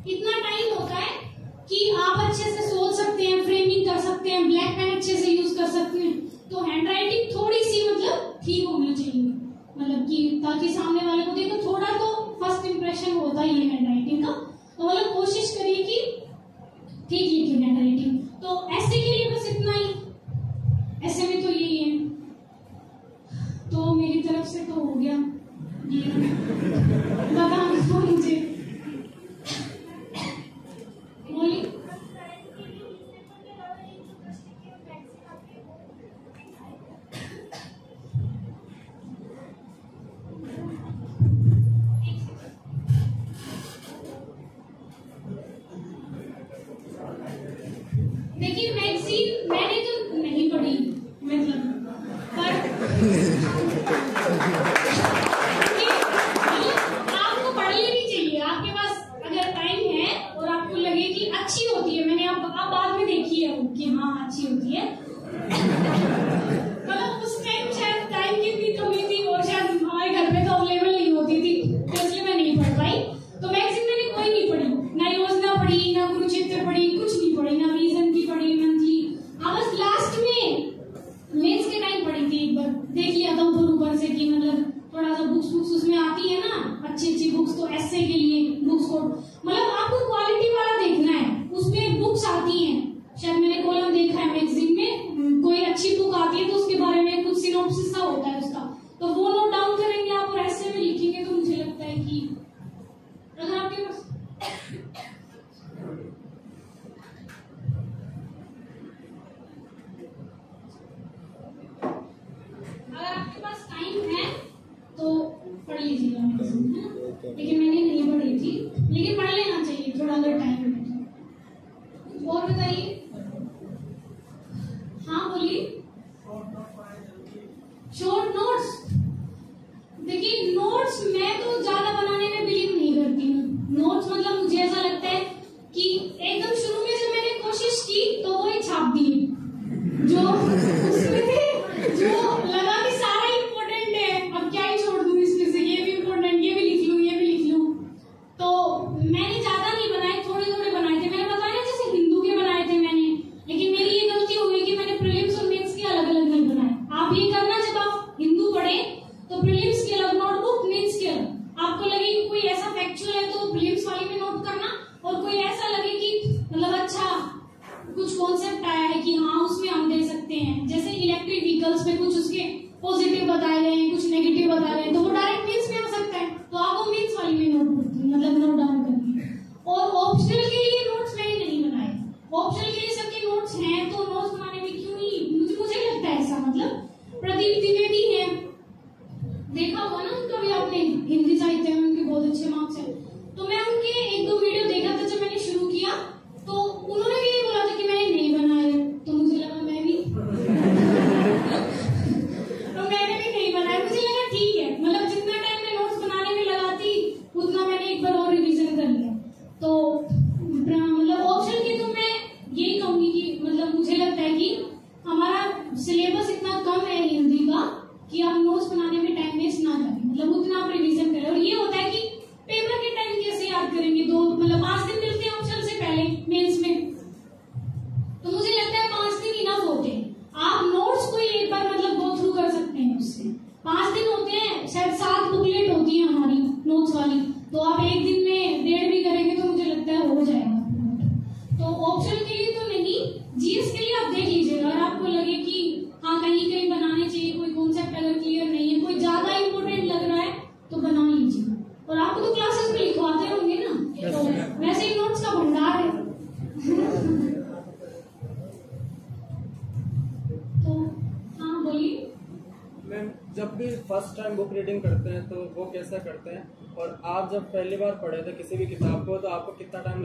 इतना टाइम होता है कि आप अच्छे से सोच सकते हैं, फ्रेमिंग कर सकते हैं, ब्लैक पेन अच्छे से यूज कर सकते हैं। तो हैंडराइटिंग थोड़ी सी मतलब ठीक होनी चाहिए, मतलब कि ताकि सामने वाले को देखो, थोड़ा तो फर्स्ट इंप्रेशन होता ही है हैंडराइटिंग का, तो मतलब कोशिश करिए कि ठीक लिखे हैंडराइटिंग। तो ऐसे के लिए बस इतना ही, ऐसे में तो यही है। तो मेरी तरफ से तो हो गया, बता मुझे बोलिए। देखिए मैगजीन मैंने तो नहीं पढ़ी, मतलब पर आपको पढ़ लेनी चाहिए, आपके पास अगर टाइम है और आपको लगे कि अच्छी होती है। मैंने आप बाद में देखी है कि हाँ अच्छी होती है, मतलब उस टाइम शायद टाइम की इतनी कमी थी और शायद हमारे घर में तो अवेलेबल नहीं होती थी, तो इसलिए मैं नहीं पढ़ पाई। तो मैगजीन मैंने कोई नहीं पढ़ी, ना योजना पढ़ी, ना कुरुक्षेत्र पढ़ी, कुछ नहीं पढ़ी, ना रीजन की पढ़ी मंथली। हाँ बस लास्ट में मेंस के टाइम पढ़ी थी, एक बार देख लिया था ऊपर से कि मतलब थोड़ा सा बुक्स उसमें आती है ना अच्छी अच्छी बुक्स, तो ऐसे के लिए बुक्स को मतलब आपको क्वालिटी वाला देखना है, उसमें बुक्स आती हैं, शायद मैंने कॉलम देखा है मैगजीन में, कोई अच्छी बुक आती है तो उसके बारे में कुछ सिनॉप्सिस सा होता है उसका, तो वो नोट डाउन करेंगे आप और ऐसे में लिखेंगे तो मुझे लगता है कि अगर आपके पास टाइम है तो पढ़ लीजिएगा मैगजीन, है ना। लेकिन मैंने नहीं पढ़ी थी, लेकिन पढ़ लेना चाहिए थोड़ा अगर टाइम है तो। और बताइए, हाँ बोलिए। शॉर्ट नोट्स, देखिए नोट्स मैं तो ज्यादा बनाने में बिलीव नहीं करती हूँ। नोट्स मतलब मुझे ऐसा लगता है कि एकदम शुरू में जब मैंने कोशिश की तो वो ही छाप दिए जो उसमें थे, जो लगा कि सारा इम्पोर्टेंट है, अब क्या ही छोड़ दूं इसमें से, ये भी इम्पोर्टेंट, ये भी लिख लूं, ये भी लिख लूं, होगा ना उनका भी, आपने हिंदी साहित्य में उनके बहुत अच्छे मार्क्स हैं। तो मैं उनके 1-2 वीडियो देखा था जब मैंने शुरू किया, तो उन्होंने भी ये बोला था कि मैंने नहीं बनाया, तो मुझे लगा मैं भी तो मैंने भी नहीं बनाया। मुझे लगा ठीक है, मतलब जितना टाइम मैं नोट्स बनाने में लगाती उतना मैंने एक बार और रिवीजन कर लिया। तो मतलब ऑप्शन की तो मैं यही कहूंगी कि मतलब मुझे लगता है कि हमारा सिलेबस इतना कम है हिंदी का कि आप नोट्स बनाने में टाइम वेस्ट ना करें, मतलब उतना आप रिवीजन करें। और ये होता है कि पेपर के टाइम कैसे याद करेंगे, 5 दिन मिलते हैं ऑप्शन से पहले मेंस में, तो मुझे लगता है 5 दिन इनफ होते हैं। आप नोट्स को एक बार मतलब गो थ्रू कर सकते हैं उससे। 5 दिन होते हैं, शायद 7 बुकलेट होती है हमारी नोट्स वाली, तो आप एक दिन में 1.5 भी करेंगे तो मुझे लगता है हो जाएगा। तो ऑप्शन के लिए तो नहीं, जीएस के लिए आप देख लीजिएगा। अगर आपको लगे कि हाँ कहीं कहीं बनाने चाहिए, कोई कॉन्सेप्ट अगर क्लियर नहीं है, कोई ज्यादा इंपॉर्टेंट लग रहा है तो बना लीजिएगा। और आपको तो क्लासेस में लिखवाते होंगे ना, तो वैसे ही नोट्स का भंडार है। तो हाँ बोलिए मैम, जब भी फर्स्ट टाइम बुक रीडिंग करते हैं तो वो कैसा करते हैं, और आप जब पहली बार पढ़े थे किसी भी किताब को तो आपको कितना टाइम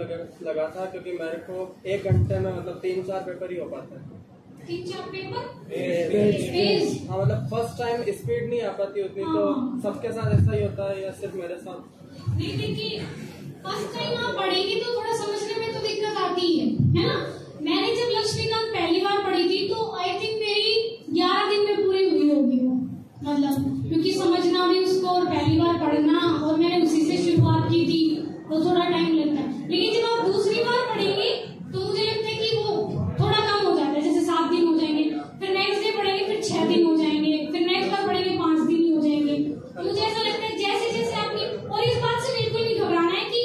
लगा था? क्योंकि मेरे को 1 घंटे में मतलब 3-4 पेपर ही हो पाता है। 3-4 पेपर पेज? हाँ, मतलब फर्स्ट टाइम स्पीड नहीं आ पाती उतनी। तो सबके साथ ऐसा ही होता है या सिर्फ मेरे साथ? नहीं, देखिए फर्स्ट टाइम आप पढ़ेंगे तो थोड़ा समझने में तो दिक्कत आती है ना। मैंने जब लक्ष्मीकांत पहली बार पढ़ी थी तो आई थिंक मेरी 11 दिन में पूरी हुई होगी वो, मतलब क्योंकि समझना भी उसको और पहली बार पढ़ना, और मैंने उसी से शुरुआत की थी तो थोड़ा टाइम लगता है। लेकिन जब आप दूसरी बार पढ़ेंगे तो मुझे लगता है कि वो थोड़ा कम हो जाता है, जैसे 7 दिन हो जाएंगे, फिर नेक्स्ट डे पढ़ेंगे फिर 6 दिन हो जाएंगे, फिर नेक्स्ट बार पढ़ेंगे 5 दिन ही हो जाएंगे। तो मुझे ऐसा लगता है जैसे जैसे आपकी, और इस बात से बिल्कुल नहीं घबराना है कि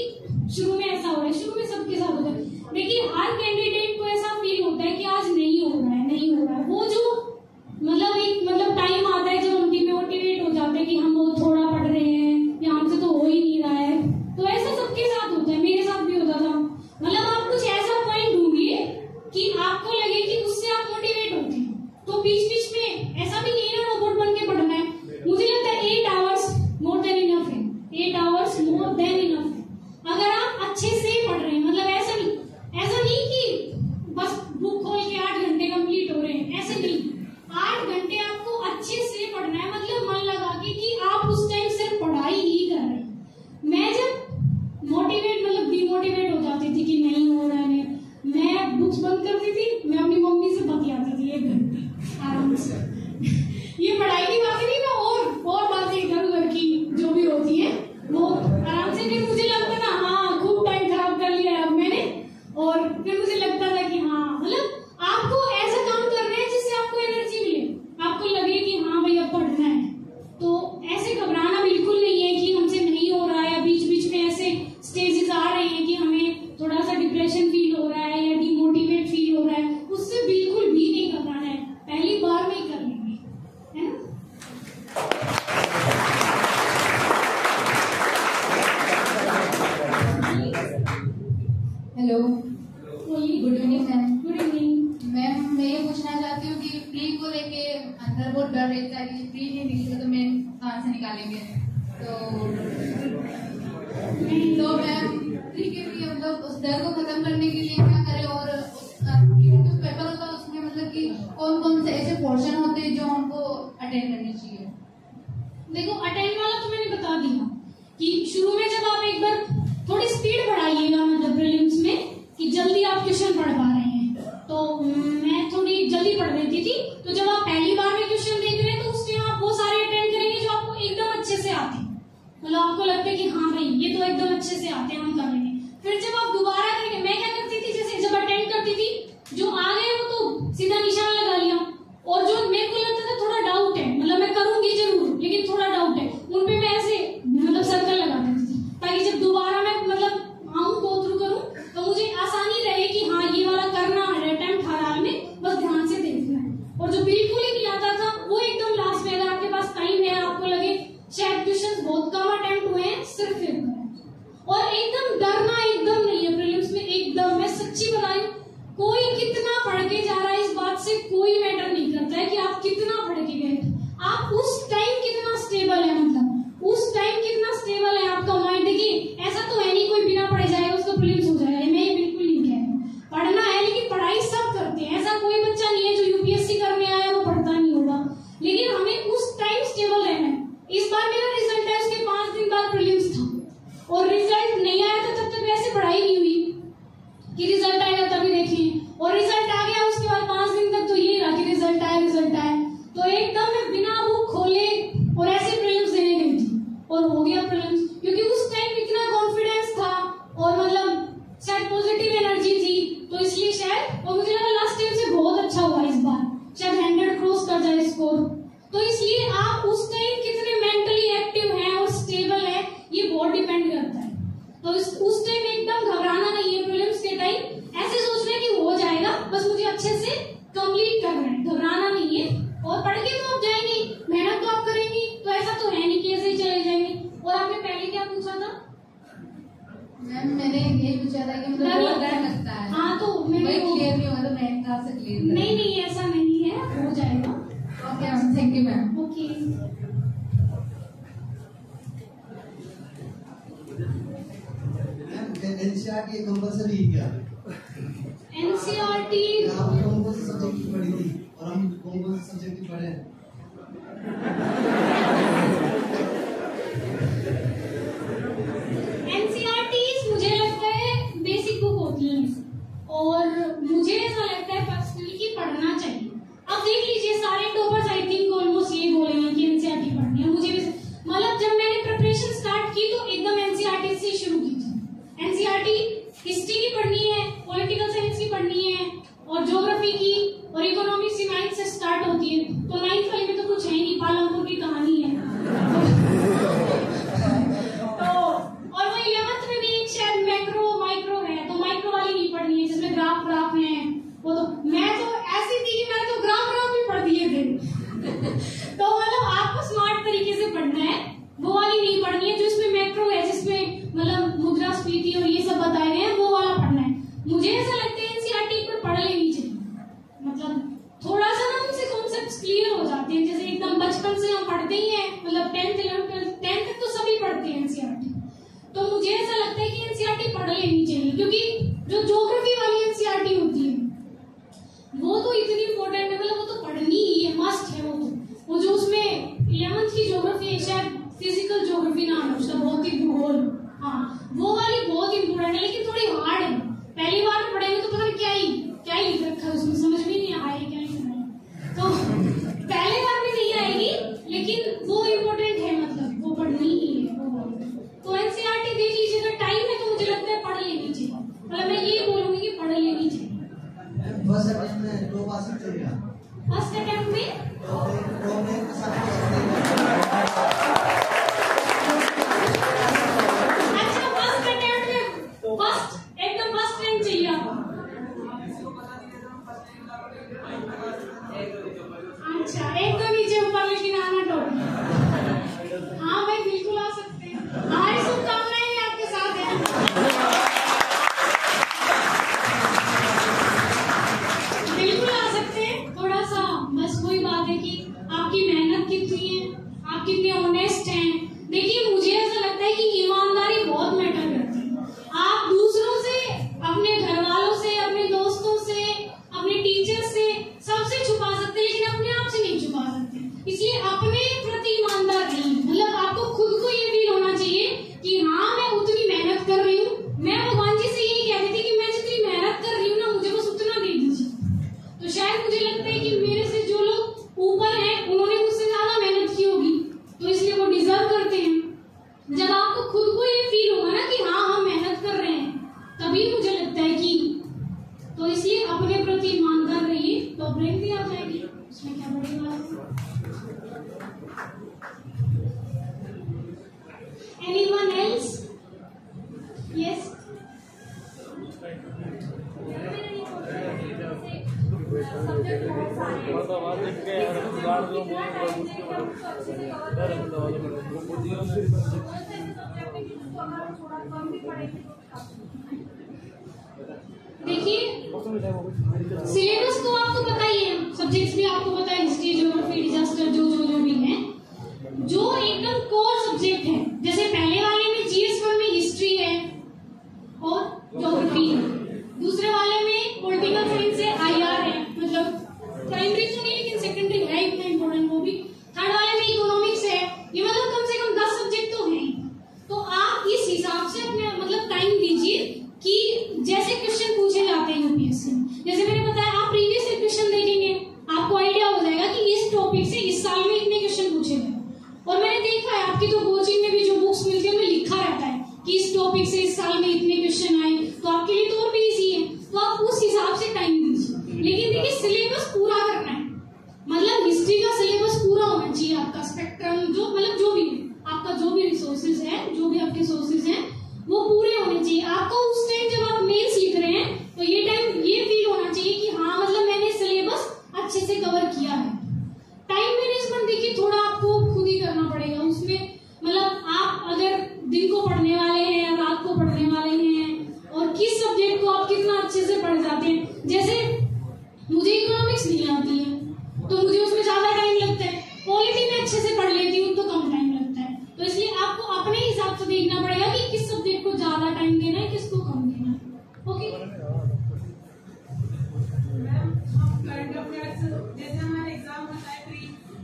शुरू में ऐसा हो रहा है, शुरू में सबके साथ होता है। लेकिन हर कैंडिडेट को ऐसा फील होता है कि आज नहीं हो रहा है, नहीं हो रहा है। वो जो मतलब एक टाइम आता है जब हम डिमोटिवेट हो जाते हैं कि हम बहुत थोड़ा पढ़ रहे हैं या हमसे तो हो ही नहीं रहा है। तो ऐसा सबके साथ होता है, मेरे साथ भी होता था। मतलब आप कुछ ऐसा पॉइंट ढूंढिए कि आपको लगे कि उससे आप मोटिवेट होते हैं। तो बीच बीच में ऐसा भी नहीं है रोबोट बन के पढ़ना है। मुझे लगता है 8 आवर्स मोर देन इनफ है, 8 आवर्स मोर देन इनफ है। अगर आप अच्छे से पढ़ रहे हैं, मतलब ऐसा नहीं कि बस बुक खोल के 8 घंटे कंप्लीट हो रहे हैं, ऐसे नहीं। 8 घंटे आपको अच्छे से पढ़ना है, मतलब मन लगा के कि आप उस टाइम सिर्फ पढ़ाई ही कर रहे हैं। मैं जब डिमोटिवेट हो जाती थी कि नहीं हो रहा है, मैं बुक्स बंद करती थी, मैं अपनी मम्मी से बतियाती थी 1 घंटे आराम से। ये पढ़ाई की बात नहीं, मैं और बातें इधर उधर की जो भी होती है वो आराम से। फिर मुझे लगता था हाँ खूब टाइम खराब कर लिया अब मैंने, और फिर मुझे लगता था कि हाँ मतलब आपको ऐसा काम करना है जिससे आपको एनर्जी मिले, आपको लगे कि हाँ भाई अब पढ़ना है। तो ऐसे घबराना बिल्कुल नहीं है कि हमसे नहीं हो रहा है। बीच बीच में ऐसे स्टेजेस आ रहे हैं कि हमें थोड़ा सा डिप्रेशन फील हो रहा है या डिमोटिवेट फील हो रहा है, उससे बिल्कुल भी नहीं घबराना है, पहली बार में ही कर लेंगे, है ना। Hello, good evening ma'am. Good evening ma'am, मैं ये पूछना चाहती हूँ कि प्री को लेके अंदर बहुत डर रहता है कि प्री नहीं निकलेगा तो मैम कहाँ से निकालेंगे। तो मैम प्री के लिए मतलब उस डर को खत्म करने के लिए क्या करें, और जो पेपर होता है उसमें मतलब कि कौन कौन से ऐसे पोर्शन होते हैं जो हमको अटेंड करने चाहिए? देखो अटेंड वाला तो मैंने बता दिया कि शुरू में जब आप एक बार थोड़ी स्पीड बढ़ाइएगा, मतलब प्रीलिम्स में कि जल्दी आप क्वेश्चन पढ़ पा रहे हैं, तो मैं थोड़ी जल्दी पढ़ देती थी। तो जब आप पहली बार में क्वेश्चन देख रहे हैं तो उसमें आप वो सारे अटेंड करेंगे जो आपको एकदम अच्छे से आते हैं, मतलब आपको लगता है कि हाँ भाई ये तो एकदम अच्छे से आते हैं, हम कर लेंगे। फिर जब आप दोबारा करेंगे, मैं क्या करती थी, जैसे जब अटेंड करती थी जो आ गए वो तो सीधा निशान लगा लिया, और जो मेरे को लगता था थोड़ा डाउट है, मतलब मैं करूंगी जरूर लेकिन थोड़ा डाउट है, उन पे मैं ऐसे मतलब सर्कल लगा देती थी, ताकि जब दोबारा मैं मतलब आऊं गो थ्रू करूं तो मुझे आसानी रहे कि हाँ ये वाला करना है अटेम्प्ट हर हाल में, बस ध्यान से देखना है। और जो बिल्कुल ही नहीं आता था वो एकदम लास्ट में, अगर आपके पास टाइम है, आपको लगे शायद क्वेश्चन बहुत कम अटेम्प्ट हुए हैं, सिर्फ फिर और एकदम डरना एकदम नहीं है प्रीलिम्स में, एकदम। मैं सच्ची बता रही हूं, कोई कितना पढ़ के जा रहा है इस बात से कोई मैटर नहीं करता है कि आप कितना पढ़ के गए, आप उस टाइम कितना स्टेबल है, मतलब और रिजल्ट नहीं आया तो तब तक वैसे पढ़ाई नहीं हुई कि रिजल्ट आएगा तभी देखें, और रिजल्ट आ गया उसके बाद 5 दिन तक तो यही रहा कि रिजल्ट आया। तो एकदम मैं बिना बुक खोले और ऐसे प्रीलिम्स देने गई थी और हो गया प्रीलिम्स, क्योंकि उस टाइम इतना कॉन्फिडेंस था और मतलब शायद पॉजिटिव एनर्जी थी, तो इसलिए शायद, और मुझे लगा लास्ट टाइम से बहुत अच्छा हुआ इस बार, शायद 100 क्रॉस कर जाए स्कोर। तो इसलिए आप उस टाइम कितने मेंटली एक्टिव हैं और स्टेबल है, ये बहुत डिपेंड करता है। तो उस टाइम एकदम घबराना नहीं है, प्रीलिम्स के टाइम ऐसे सोचना है कि हो जाएगा, बस मुझे अच्छे से कंप्लीट करना है, घबराना नहीं है। और पढ़ के तो आप जाएंगे, मेहनत तो आप करेंगी, तो ऐसा तो है नहीं कि ऐसे ही चले जाएंगे। और आपने पहले क्या पूछा था? मैम मैंने ये पूछा था कि मतलब बहुत डर लगता है। हाँ तो मैं क्लियर नहीं हुआ तो मैं एक से क्लियर नहीं ऐसा नहीं है, हो जाएगा। Okay ma'am, thank you ma'am. Okay NCERT compulsory है क्या? एनसीईआरटी आप कौन कौन से सब्जेक्ट की पढ़ी थी और हम कौन कौन से सब्जेक्ट की पढ़े हैं? एनसीईआरटी मुझे लगता है बेसिक बुक होती है और मुझे ऐसा लगता है पर्सनली कि पढ़ना चाहिए। अब देख लीजिए सारे टॉपर्स आई थिंक ऑलमोस्ट ये बोलेंगे कि एनसीईआरटी पढ़नी है। मुझे मतलब जब मैंने प्रिपरेशन स्टार्ट की तो एकदम एनसीईआरटी से शुरू की थी। एनसीईआरटी हिस्ट्री की पढ़नी है, पॉलिटिकल साइंस की पढ़नी है और ज्योग्राफी की और इकोनॉमिक्स की 9th से स्टार्ट होती है। तो 9th वाले में तो कुछ है नहीं, पालमपुर की कहानी है। तो और वो 11th में भी एक शायद मैक्रो माइक्रो है, तो माइक्रो वाली नहीं पढ़नी है जिसमें ग्राफ है। वो तो मैं तो ऐसी थी कि मैं तो ग्राफ भी पढ़ दिए थे। तो मतलब आपको स्मार्ट तरीके से पढ़ना है, वो वाली नहीं पढ़नी है जो इसमें मैक्रो है, जिसमें मतलब मुद्रास्फीति और ये सब बताए गए हैं, वो वाला पढ़ना है। मुझे ऐसा लगता है एनसीईआरटी पर पढ़ लेनी चाहिए, मतलब थोड़ा सा ना उनसे कॉन्सेप्ट्स क्लियर हो जाते हैं। जैसे एकदम बचपन से हम पढ़ते ही हैं, मतलब 10th 11th 10th तक तो सभी पढ़ते हैं एनसीईआरटी। तो मुझे ऐसा लगता है कि एनसीईआरटी पढ़ लेनी चाहिए, क्योंकि जो ज्योग्राफी वाली एनसीईआरटी होती है वो तो इतनी इंपॉर्टेंट है, मतलब वो तो पढ़नी ही है, मस्ट है। वो जो उसमें 11th की ज्योग्राफी है, शायद फिजिकल ज्योग्राफी नाम है उसका, भौतिक भूगोल, हाँ वो वाली बहुत इंपॉर्टेंट है, लेकिन थोड़ी हार्ड है। पहली बार पढ़ेंगे तो पता नहीं क्या ही लिख रखा है उसमें, समझ में नहीं आया क्या लिखना है। तो पहले बार में नहीं आएगी, लेकिन वो इम्पोर्टेंट है, मतलब वो पढ़नी ही है वो। तो एनसीईआरटी देख लीजिए, अगर टाइम है तो मुझे लगता है पढ़ लेनी चाहिए। मतलब मैं ये बोलूंगी कि पढ़ लेनी चाहिए। फर्स्ट अटेम्प्ट में 2 पास कर लिया। फर्स्ट अटेम्प्ट में अच्छा, फर्स्ट अटेम्प्ट में फर्स्ट एकदम फर्स्ट रैंक चाहिए आपको। अच्छा, एक तो नीचे ऊपर लेकिन आना टॉप। हाँ भाई बिल्कुल आ सकते हैं, हमारी शुभकामनाएं भी आपके साथ हैं। बिल्कुल आ सकते हैं, थोड़ा सा बस वही बात है कि आपकी मेहनत कितनी है, आप कितने ऑनेस्ट हैं। देखिए मुझे ऐसा लगता है कि ईमानदारी बहुत मैटर करती है। आप दूसरों से, अपने घर वालों से, अपने दोस्तों से, अपने टीचर से, सबसे छुपा सकते हैं, लेकिन अपने आप से नहीं छुपा सकते। इसलिए अपने प्रति ईमानदार रहिए। मतलब आपको खुद को ये फील होना चाहिए कि हाँ मैं उतनी मेहनत कर रही हूँ। मैं भगवान जी से यही कहती थी कि मैं जितनी मेहनत कर रही हूँ ना, मुझे बस उतना दे दीजिए। तो शायद मुझे लगता है कि मेरे से जो लोग ऊपर हैं उन्होंने मुझसे ज्यादा मेहनत की होगी, तो इसलिए वो डिजर्व करते हैं। जब आपको खुद को ये फील होगा ना कि हाँ हम मेहनत कर रहे हैं, तभी मुझे लगता है कि, तो इसलिए अपने प्रति ईमानदार रहिए, तो ब्रेक भी आ जाएगी, उसमें क्या बड़ी बात है। Anyone else? Yes. देखिए सिलेबस तो आपको पता ही है, सब्जेक्ट्स भी आपको पता है, हिस्ट्री ज्योग्राफी डिजास्टर जो भी है, जो एकदम कोर सब्जेक्ट है। जैसे पहले वाले में GS1 में हिस्ट्री है और ज्योग्राफी है, दूसरे वाले में पॉलिटिकल साइंस है, IR है, मतलब प्राइमरी तो नहीं लेकिन सेकेंडरी है इतना इम्पोर्टेंट वो भी। थर्ड वाले में इकोनॉमिक्स है। ये मतलब कम से कम 10 सब्जेक्ट तो हैं। तो आप इस हिसाब टॉपिक से इस साल में इतने क्वेश्चन आए, तो आपके लिए तो और भी इजी है, तो आप उस हिसाब से टाइम दीजिए। लेकिन देखिए सिलेबस पूरा करना है, मतलब हिस्ट्री का सिलेबस पूरा होना चाहिए आपका, स्पेक्ट्रम जो मतलब जो भी आपका जो भी रिसोर्सेज है, जो भी आपके सोर्सेज हैं वो पूरे होने चाहिए। आपको उस टाइम जब आप मेंस लिख रहे हैं तो ये टाइम ये फील होना चाहिए कि हाँ मतलब मैंने सिलेबस अच्छे से कवर किया है। टाइम मैनेजमेंट देखिए थोड़ा आपको खुद ही करना पड़ेगा उसमें, मतलब आप अगर दिन को पढ़ने वाले हैं या रात को पढ़ने वाले हैं और किस सब्जेक्ट को आप कितना अच्छे से पढ़ जाते हैं। जैसे मुझे इकोनॉमिक्स नहीं आती है तो मुझे उसमें ज्यादा टाइम लगता है, पॉलिटी में अच्छे से पढ़ लेती हूँ तो कम टाइम लगता है। तो इसलिए आपको अपने हिसाब से देखना पड़ेगा कि किस सब्जेक्ट को ज्यादा टाइम देना है, किसको कम देना है। ओके, करंट अफेयर्स जैसे हमारा एग्जाम होता है प्री,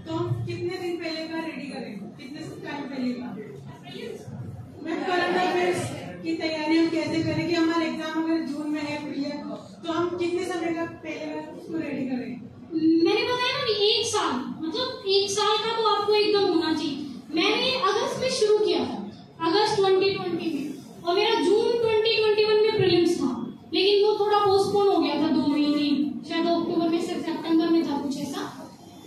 तो हम कितने दिन पहले का रेडी करें, कितने टाइम पहले का मैम करंट अफेयर्स की तैयारी हम कैसे करें कि हमारा एग्जाम अगर जून में है प्री है तो हम कितने समय का पहले का उसको रेडी करें। मैंने बताया ना कि एक साल, मतलब एक साल का तो आपको एकदम होना चाहिए। मैंने अगस्त में शुरू किया था, अगस्त 2020 में, और मेरा जून 2021 में प्रीलिम्स था, लेकिन वो थोड़ा पोस्टपोन हो गया था 2 महीने, शायद अक्टूबर में से सितंबर में था कुछ ऐसा।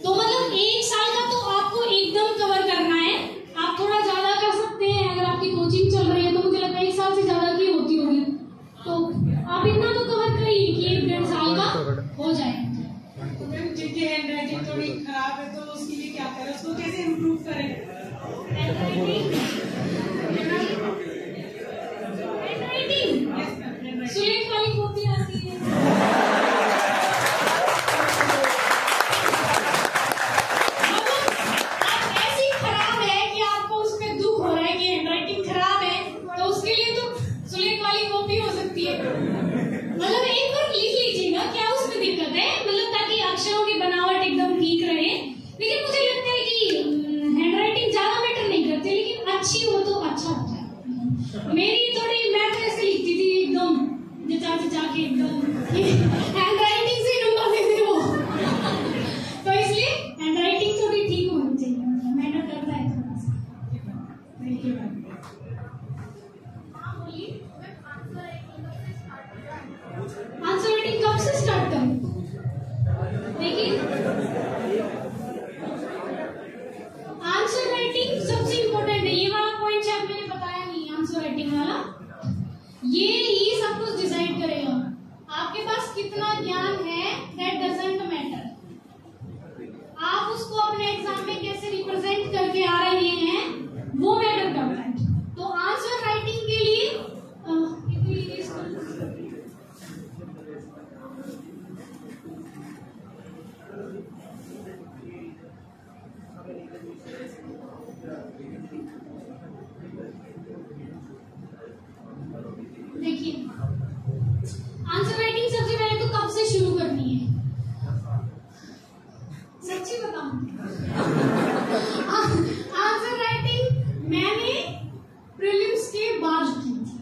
तो मतलब एक साल का तो आपको एकदम कवर करना है। आप थोड़ा ज्यादा कर सकते हैं, अगर आपकी कोचिंग चल रही है तो मुझे लगता है 1 साल से ज्यादा की होती होगी, तो आप इतना तो कवर करिए कि 1-1.5 साल का हो जाए। तो मैम जिनकी हैंड राइटिंग थोड़ी खराब है तो उसके लिए क्या करें, उसको कैसे इम्प्रूव करें। सुलेख वाली कॉपी आती है, ऐसी खराब है कि आपको उसमें दुख हो रहा है कि हैंडराइटिंग खराब है, तो उसके लिए तो सुलेख वाली कॉपी हो सकती है। मतलब एक बार लिख लीजिएगा क्या उसमें दिक्कत है, मतलब ताकि अक्षरों की बनावट एकदम ठीक रहे। लेकिन मुझे लगता है कि हैंडराइटिंग ज्यादा मैटर नहीं करती, लेकिन अच्छी हो तो अच्छा होता है। मेरी थोड़ी, मैं तो ऐसे लिखती थी एकदम जचा जचा के एकदम, हैंडराइटिंग से नंबर देते वो तो इसलिए हैंडराइटिंग थोड़ी ठीक होनी चाहिए, मतलब मैटर करता है थोड़ा सा। Thank you ma'am. Answer writing कब से स्टार्ट करें? देखिए आंसर राइटिंग सबसे इम्पोर्टेंट है, ये वाला पॉइंट शायद मैंने बताया नहीं, आंसर राइटिंग वाला ये ही सब कुछ डिसाइड करेगा। आपके पास कितना ज्ञान है दैट डजंट मैटर, आप उसको अपने एग्जाम में कैसे रिप्रेजेंट करके आ रहे हैं वो मैटर करता है। तो आंसर राइटिंग के लिए देखिए आंसर राइटिंग सबसे पहले तो कब से शुरू करनी है, सच्ची बताऊं आंसर राइटिंग मैंने प्रीलिम्स के बाद की थी।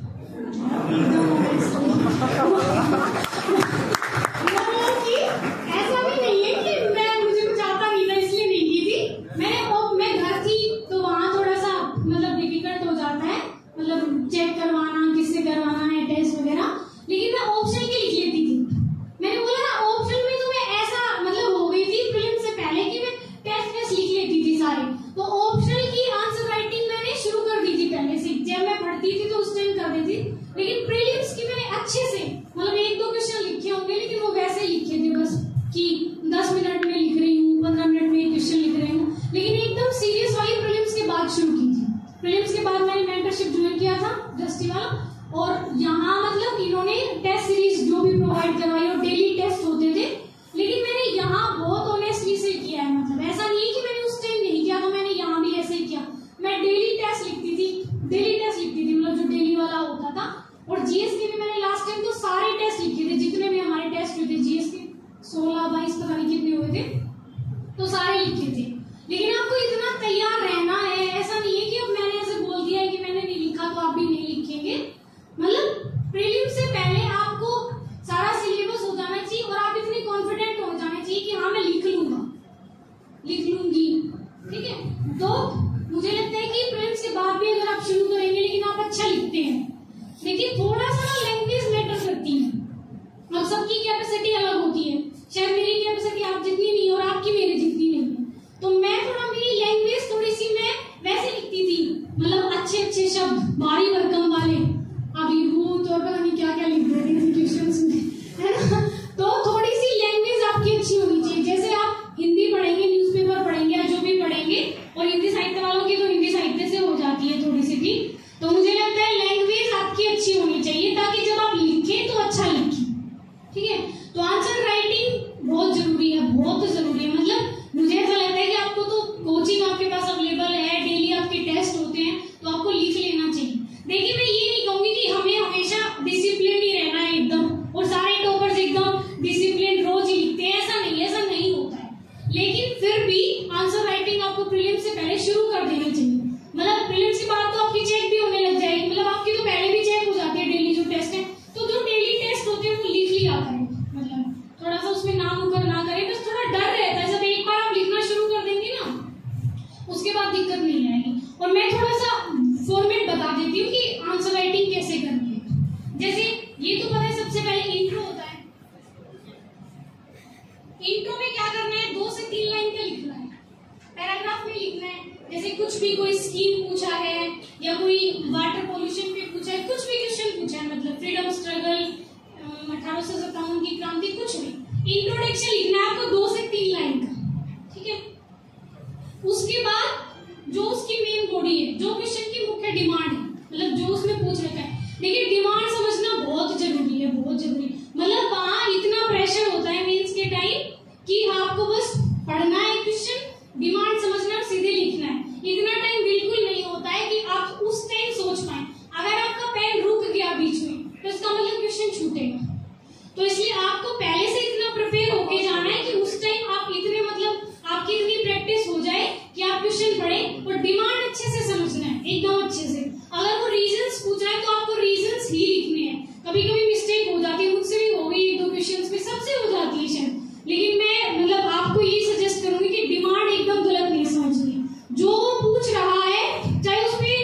ऐसा भी नहीं है कि मुझे कुछ आता नहीं था इसलिए नहीं की थी, मैं घर थी तो वहां थोड़ा सा मतलब डिफिकल्ट हो जाता है, मतलब चेक करवाना, किससे करवाना है टेस्ट वगैरह, लेकिन मैं ऑप्शन के लिख लेती थी। मैंने बोला ना ऑप्शन में तो मैं ऐसा मतलब हो गई थी प्रीलिम्स से पहले कि मैं टेस्ट लिख लेती थी सारे, तो ऑप्शनल की आंसर राइटिंग मैंने शुरू कर दी थी पहले से, जब मैं पढ़ती थी तो उस टाइम कर देती। लेकिन प्रीलिम्स की मैंने अच्छे से मतलब 1-2 क्वेश्चन लिखे होंगे, लेकिन वो वैसे लिखे थे बस कि 10 मिनट में लिख रही हूँ, 15 मिनट में एक क्वेश्चन लिख रही हूँ, लेकिन एकदम सीरियस वाली प्रीलिम्स के बाद शुरू की थी। प्रीलिम्स के बाद मैंने मेंटरशिप ज्वाइन किया था दृष्टि वाला, और यहाँ मतलब इन्होंने टेस्ट सीरीज जो भी प्रोवाइड करवाई और डेली टेस्ट होते थे, लेकिन मैंने यहाँ बहुत ऑनेस्टली से किया है, मतलब ऐसा नहीं है कि मैंने उस टाइम नहीं किया, तो मैंने यहाँ भी ऐसे ही किया। मैं डेली टेस्ट लिखती थी मतलब जो डेली वाला होता था, और जीएस के भी मैंने लास्ट टाइम तो सारे टेस्ट लिखे थे, जितने भी हमारे टेस्ट हुए थे जीएस के 16-22 पता नहीं कितने हुए थे, तो सारे लिखे थे। लेकिन आपको इतना तैयार रहना है, ऐसा नहीं है कि अब मैंने ऐसे बोल दिया है कि मैंने नहीं लिखा तो आप भी नहीं लिखेंगे। मतलब प्रीलिम से पहले आपको सारा सिलेबस हो जाना चाहिए और आप इतने कॉन्फिडेंट हो जाना चाहिए कि हाँ मैं लिख लूंगा, लिख लूंगी, ठीक है। तो मुझे लगता है कि प्रीलिम्स के बाद भी अगर आप शुरू करेंगे लेकिन आप अच्छा लिखते हैं शायद मेरी कैपेसिटी आप जितनी नहीं है और आपकी मेरी जितनी नहीं है। तो मैं थोड़ा, मेरी लैंग्वेज थोड़ी सी मैं वैसे लिखती थी, मतलब अच्छे अच्छे शब्द, भारी भरकम वाले, अभी भूत और पता नहीं क्या क्या लिख रहे थे ट्यूशंस में, है ना। तो थोड़ी सी लैंग्वेज आपकी अच्छी होनी चाहिए। जैसे आप हिंदी पढ़ेंगे, न्यूज़पेपर पढ़ेंगे या जो भी पढ़ेंगे, और हिंदी साहित्य वालों की तो हिंदी साहित्य से हो जाती है थोड़ी सी भी, तो मुझे लगता है लैंग्वेज आपकी अच्छी होनी चाहिए ताकि जब आप लिखें तो अच्छा लिखें, ठीक है। तो आंसर राइटिंग बहुत जरूरी है, बहुत जरूरी है। मतलब मुझे ऐसा लगता है कि आपको तो कोचिंग आपके पास अवेलेबल है, डेली आपके टेस्ट होते हैं, तो आपको लिख लेना चाहिए। देखिए मैं ये नहीं कहूंगी कि हमें हमेशा डिसिप्लिन ही रहना है एकदम, और सारे टॉपर्स एकदम डिसिप्लिन रोज ही लिखते हैं, ऐसा नहीं होता है। लेकिन फिर भी आंसर राइटिंग आपको प्रीलिम्स से पहले शुरू कर देनी चाहिए। मतलब प्रीलिम्स के बाद तो आपकी चेक भी होने लग जाएगी, मतलब आपकी तो पहले भी चेक हो जाती है डेली जो टेस्ट है, तो जो डेली टेस्ट होते हैं वो लिख लिया करें। मतलब थोड़ा सा उसमें ना मुकर ना करें, बस थोड़ा डर रहता है। जब एक बार आप लिखना शुरू कर देंगे ना, उसके बाद दिक्कत नहीं आएगी। और मैं थोड़ा सा फॉर्मेट बता देती हूँ कि आंसर राइटिंग कैसे करनी है। जैसे ये तो पता है, सबसे पहले इंट्रो होता है। इंट्रो में क्या करना है, 2 से 3 लाइन का लिखना है, पैराग्राफ में लिखना है। जैसे कुछ भी कोई स्कीम पूछा है या कोई वाटर पोल्यूशन पे पूछा है, कुछ भी क्वेश्चन पूछा है, मतलब फ्रीडम स्ट्रगल, 1857 की क्रांति, कुछ भी इंट्रोडक्शन लिखना है आपको 2 से 3 लाइन का, ठीक है। उसके बाद जो उसकी मेन बॉडी है, जो क्वेश्चन की मुख्य डिमांड है, मतलब जो उसमें पूछ रखा है। देखिए डिमांड समझना बहुत जरूरी है, बहुत जरूरी। मतलब वहां इतना प्रेशर होता है मेंस के टाइम कि आपको बस पढ़ना है क्वेश्चन, डिमांड समझना और सीधे लिखना है। इतना टाइम बिल्कुल नहीं होता है कि आप उस टाइम सोच पाए। अगर आपका पेन रुक गया बीच में तो इसका मतलब क्वेश्चन छूटेगा। तो इसलिए आपको पहले से इतना प्रिपेयर होके जाना है कि उस टाइम आप इतने, मतलब आपकी इतनी प्रैक्टिस हो जाए कि आप क्वेश्चन पढ़ें और डिमांड अच्छे से समझना है, एकदम अच्छे से। अगर वो रीजंस पूछ रहा है तो आपको रीजंस ही लिखने हैं। कभी कभी मिस्टेक हो जाती है, मुझसे भी हो गई 1-2 क्वेश्चंस में, सबसे हो जाती है शायद, लेकिन मैं मतलब आपको यही सजेस्ट करूंगी कि डिमांड एकदम गलत नहीं समझनी है। जो वो पूछ रहा है चाहे उसमें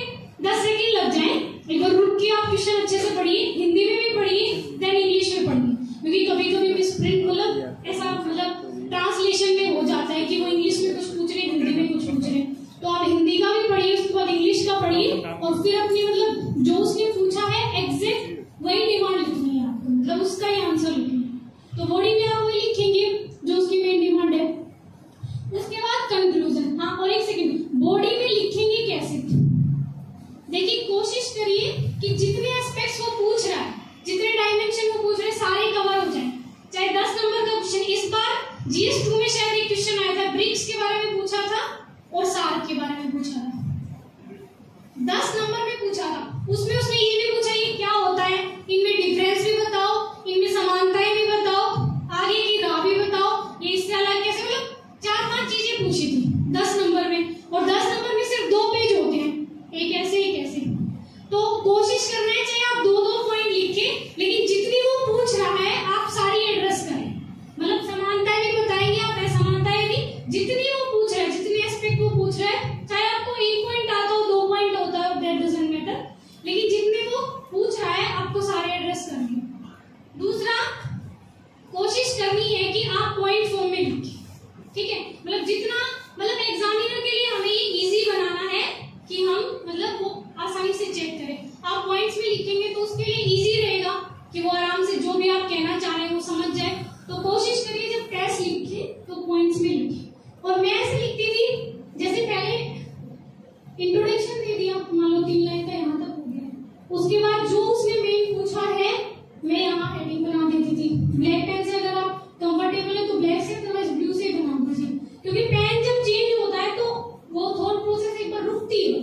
10 सेकंड लग जाए, एक बार रुक के आप क्वेश्चन अच्छे से पढ़िए, हिंदी में भी पढ़िए, देन इंग्लिश में पढ़िए। क्योंकि कभी कभी मिसप्रिंट, मतलब ऐसा, मतलब ट्रांसलेशन में हो जाता है कि वो इंग्लिश में कुछ पूछ रहे, हिंदी में कुछ पूछ रहे। तो आप हिंदी का भी पढ़िए, उसके बाद इंग्लिश का पढ़िए, और फिर अपनी, मतलब जो उसने पूछा है एग्जैक्ट वही डिमांड लिखनी है आपको, मतलब उसका ही आंसर लिखना है। तो बॉडी में आप वही लिखेंगे जो उसकी मेन डिमांड है। उसके बाद कंक्लूजन। हाँ, और एक सेकंड, बॉडी में लिखेंगे कैसे? देखिए कोशिश करिए कि जितने एस्पेक्ट्स वो पूछ रहा है, जितने डायमेंशन वो पूछ रहे हैं, सारे कवर हो जाए। चाहे 10 नंबर का क्वेश्चन, इस बार GS2 में शायद एक क्वेश्चन आया था, ब्रिक्स के बारे में पूछा था और सार्क के बारे में पूछा था, 10 नंबर में पूछा था। उसमें उसने ये भी पूछा ये क्या होता है, इनमें डिफरेंस भी बताओ, इनमें समानताएं भी बताओ, आगे की राह भी बताओ, ये इससे अलग कैसे, मतलब 4-5 चीजें पूछी थी 10 नंबर में। और 10 नंबर में सिर्फ 2 पेज होते हैं, एक ऐसे एक ऐसे। तो कोशिश करना है चाहे आप 2-2 पॉइंट लिखें, लेकिन जितनी वो पूछ रहा है आप सारी एड्रेस करें। मतलब समानताएं भी बताएंगे आप, असमानताएं भी, जितनी वो पूछ रहा है, जितने एस्पेक्ट वो पूछ रहा है, चाहे आपको 1 पॉइंट आता हो, 2 पॉइंट होता है, दैट डजंट मैटर, लेकिन जितने वो पूछ रहा है आपको सारे एड्रेस करने। दूसरा, कोशिश करनी है कि आप पॉइंट फॉर्म में लिखें, ठीक है। मतलब जितना, मतलब एग्जामिनर के लिए हमें ये इजी बनाना है कि हम, मतलब वो आसानी से चेक करें। आप पॉइंट्स में लिखेंगे तो उसके लिए इजी रहेगा कि वो आराम से जो भी आप कहना चाह रहे हैं वो समझ जाए। तो कोशिश करिए जब टेस्ट लिखे तो पॉइंट्स में लिखें। और मैं ऐसे लिखती थी, जैसे पहले इंट्रोडक्शन दे दिया, मान लो 3 लाइन का यहाँ तक हो गया, उसके बाद जो उसने मेन पूछा है मैं यहाँ हेडिंग बना देती थी। ब्लैक पेन से अगर आप कंफर्टेबल है तो ब्लैक से, अदरवाइज ब्लू से बना दीजिए, क्योंकि पेन जब चेंज होता है तो वो थॉट प्रोसेस एक बार रुकती है।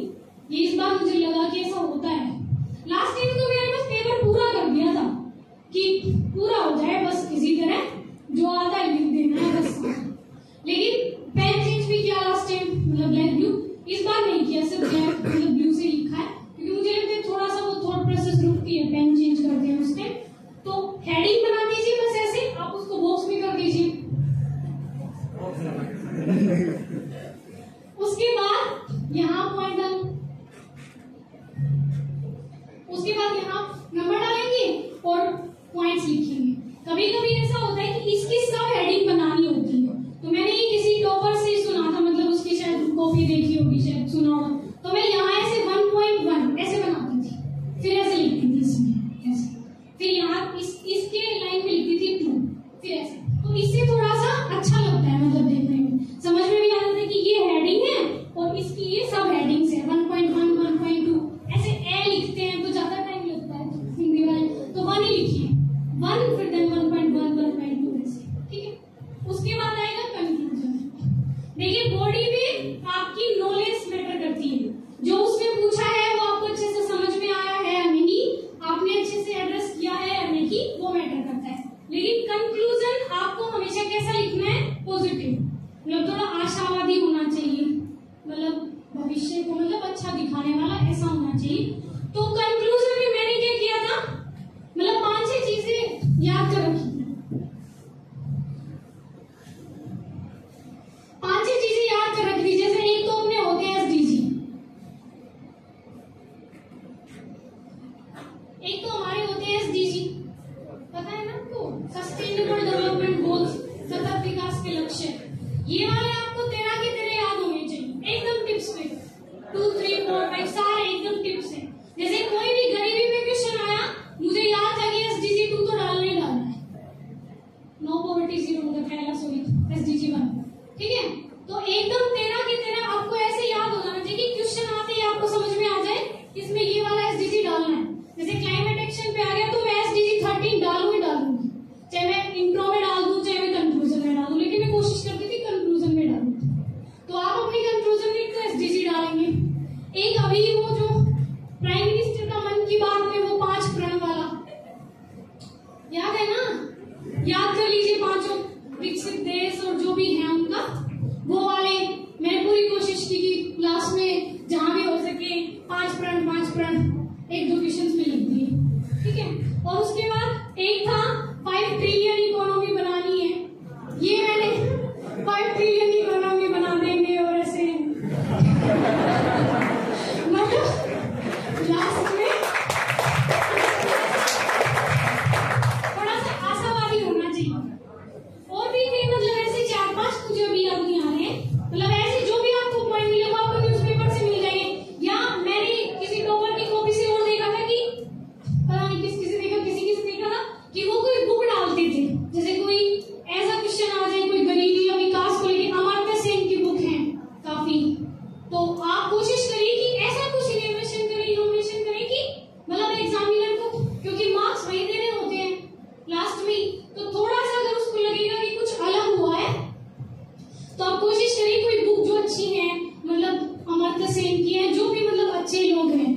ये इस बार मुझे लगा कि ऐसा होता है। लास्ट टाइम तो मैंने बस पेपर पूरा कर दिया था कि पूरा हो जाए, बस किसी तरह जो आता है लिख देना है बस। लेकिन पेन चेंज भी किया लास्ट टाइम, मतलब ब्लैक ब्लू। इस बार नहीं किया, सिर्फ ब्लैक मतलब ब्लू से लिखा है, क्योंकि मुझे लगता है थोड़ा सा वो थॉट प्रोसेस रुकती है, पेन चेंज करते हैं उस टाइम। तो हेडिंग बना दीजिए बस ऐसे, आप उसको बॉक्स में कर दीजिए। उसके बाद यहाँ पॉइंट डाल, उसके बाद यहाँ नंबर डालेंगे और पॉइंट्स लिखेंगे। कभी कभी ऐसा होता है कि इसकी सब हेडिंग बनानी होती है। तो मैंने ये किसी टॉपर से सुना था, मतलब उसकी शायद कॉपी देखी होगी, शायद सुना होगा। तो मैं यहाँ ऐसे 1.1 ऐसे बनाती थी, फिर ऐसे लिखती थी इसमें ऐसे, फिर यहाँ इसके लाइन पे लिखती थी 2, फिर ऐसे। तो इससे थोड़ा सा अच्छा लगता है, मतलब देखने में समझ में भी आता है कि ये हेडिंग है और इसकी ये सब हेडिंग्स है। 1.1 1.2 ऐसे ए लिखते हैं तो ज्यादा टाइम लगता है हिंदी वाले, तो 1 ही लिखिए, 1 फिर देन 1.1 1.2 ऐसे, ठीक है। उसके बाद आएगा कंक्लूजन। देखिए बॉडी में आपकी नॉलेज मैटर करती है, जो उसने पूछा है वो आपको अच्छे से समझ में आया है या नहीं, आपने अच्छे से एड्रेस किया है या नहीं, वो मैटर करता है। लेकिन कंक्लूजन आपको हमेशा कैसा लिखना है, पॉजिटिव, मतलब थोड़ा आशावादी होना चाहिए, मतलब भविष्य को मतलब अच्छा दिखाने वाला ऐसा होना चाहिए। तो कंक्लूजन में मैंने क्या किया था, मतलब 5-6 चीजें याद कर रखी, 5-6 चीजें याद कर रखी। जैसे एक तो अपने होते हैं SDG, एक तो हमारे होते हैं SDG, पता है ना आपको, सस्टेनेबल डेवलपमेंट गोल्स, सतत विकास के लक्ष्य। ये वाले आपको 13 के 13 याद होने चाहिए, एकदम टिप्स पे, 2 3 4 5 सारे एकदम टिप्स है। जैसे कोई भी गरीबी में क्वेश्चन आया, मुझे याद था कि SDG 2 तो डालना ही डालना है, नो पॉवर्टी जीरो मतलब पहला, सॉरी SDG 1, ठीक है। तो एकदम 13 के 13 आपको ऐसे याद हो जाना चाहिए कि क्वेश्चन आते ही आपको समझ में आ जाए इसमें ये वाला SDG डालना है। जैसे क्लाइमेट एक्शन पे आ गया तो मैं SDG 13 डालू ही डालूंगी, चाहे मैं इंट्रो में डाल दूं चाहे मैं कंक्लूजन में डाल दूं, लेकिन मैं कोशिश करती थी कंक्लूजन में डालूं। तो आप अपनी कंक्लूजन में तो SDG डालेंगे। एक अभी वो जो प्राइम मिनिस्टर का मन की बात में वो 5 प्रण वाला याद है ना, याद कर लीजिए, 5 विकसित देश और जो भी है उनका वो वाले। मैंने पूरी कोशिश की कि क्लास में जहां भी हो सके 5 प्रण 1-2 क्वेश्चन में लिख दिए, ठीक है। और उसके बाद एक था 5 ट्रिलियन इकोनॉमी बनानी है, ये मैंने 5 ट्रिलियन इकोनॉमी बना देंगे और ऐसे मतलब लास्ट में थोड़ा सा आशावादी होना चाहिए। और भी थे मतलब ऐसे 4-5 मुझे अभी याद नहीं आ रहे हैं, मतलब ऐसे जो भी आपको पॉइंट मिलेगा आपको न्यूज़पेपर से मिल जाएंगे, या मैंने किसी टॉपर की कॉपी से और देखा था कि पता नहीं किसी से देखा था कि वो कोई बुक डालते थे। जैसे कोई ऐसा क्वेश्चन आ जाए, कोई गरीबी या विकास को लेकर, अमर्त्य सेन की बुक है काफी, तो आप कोशिश करिए कि ऐसा कुछ इनोवेशन करें कि मतलब एग्जामिनर को, क्योंकि मार्क्स वही देने होते हैं लास्ट में, तो थोड़ा सा अगर उसको लगेगा कि कुछ अलग हुआ है तो आप कोशिश करिए कोई बुक जो अच्छी है, मतलब अमर्त्य सेन की है, जो भी मतलब अच्छे लोग हैं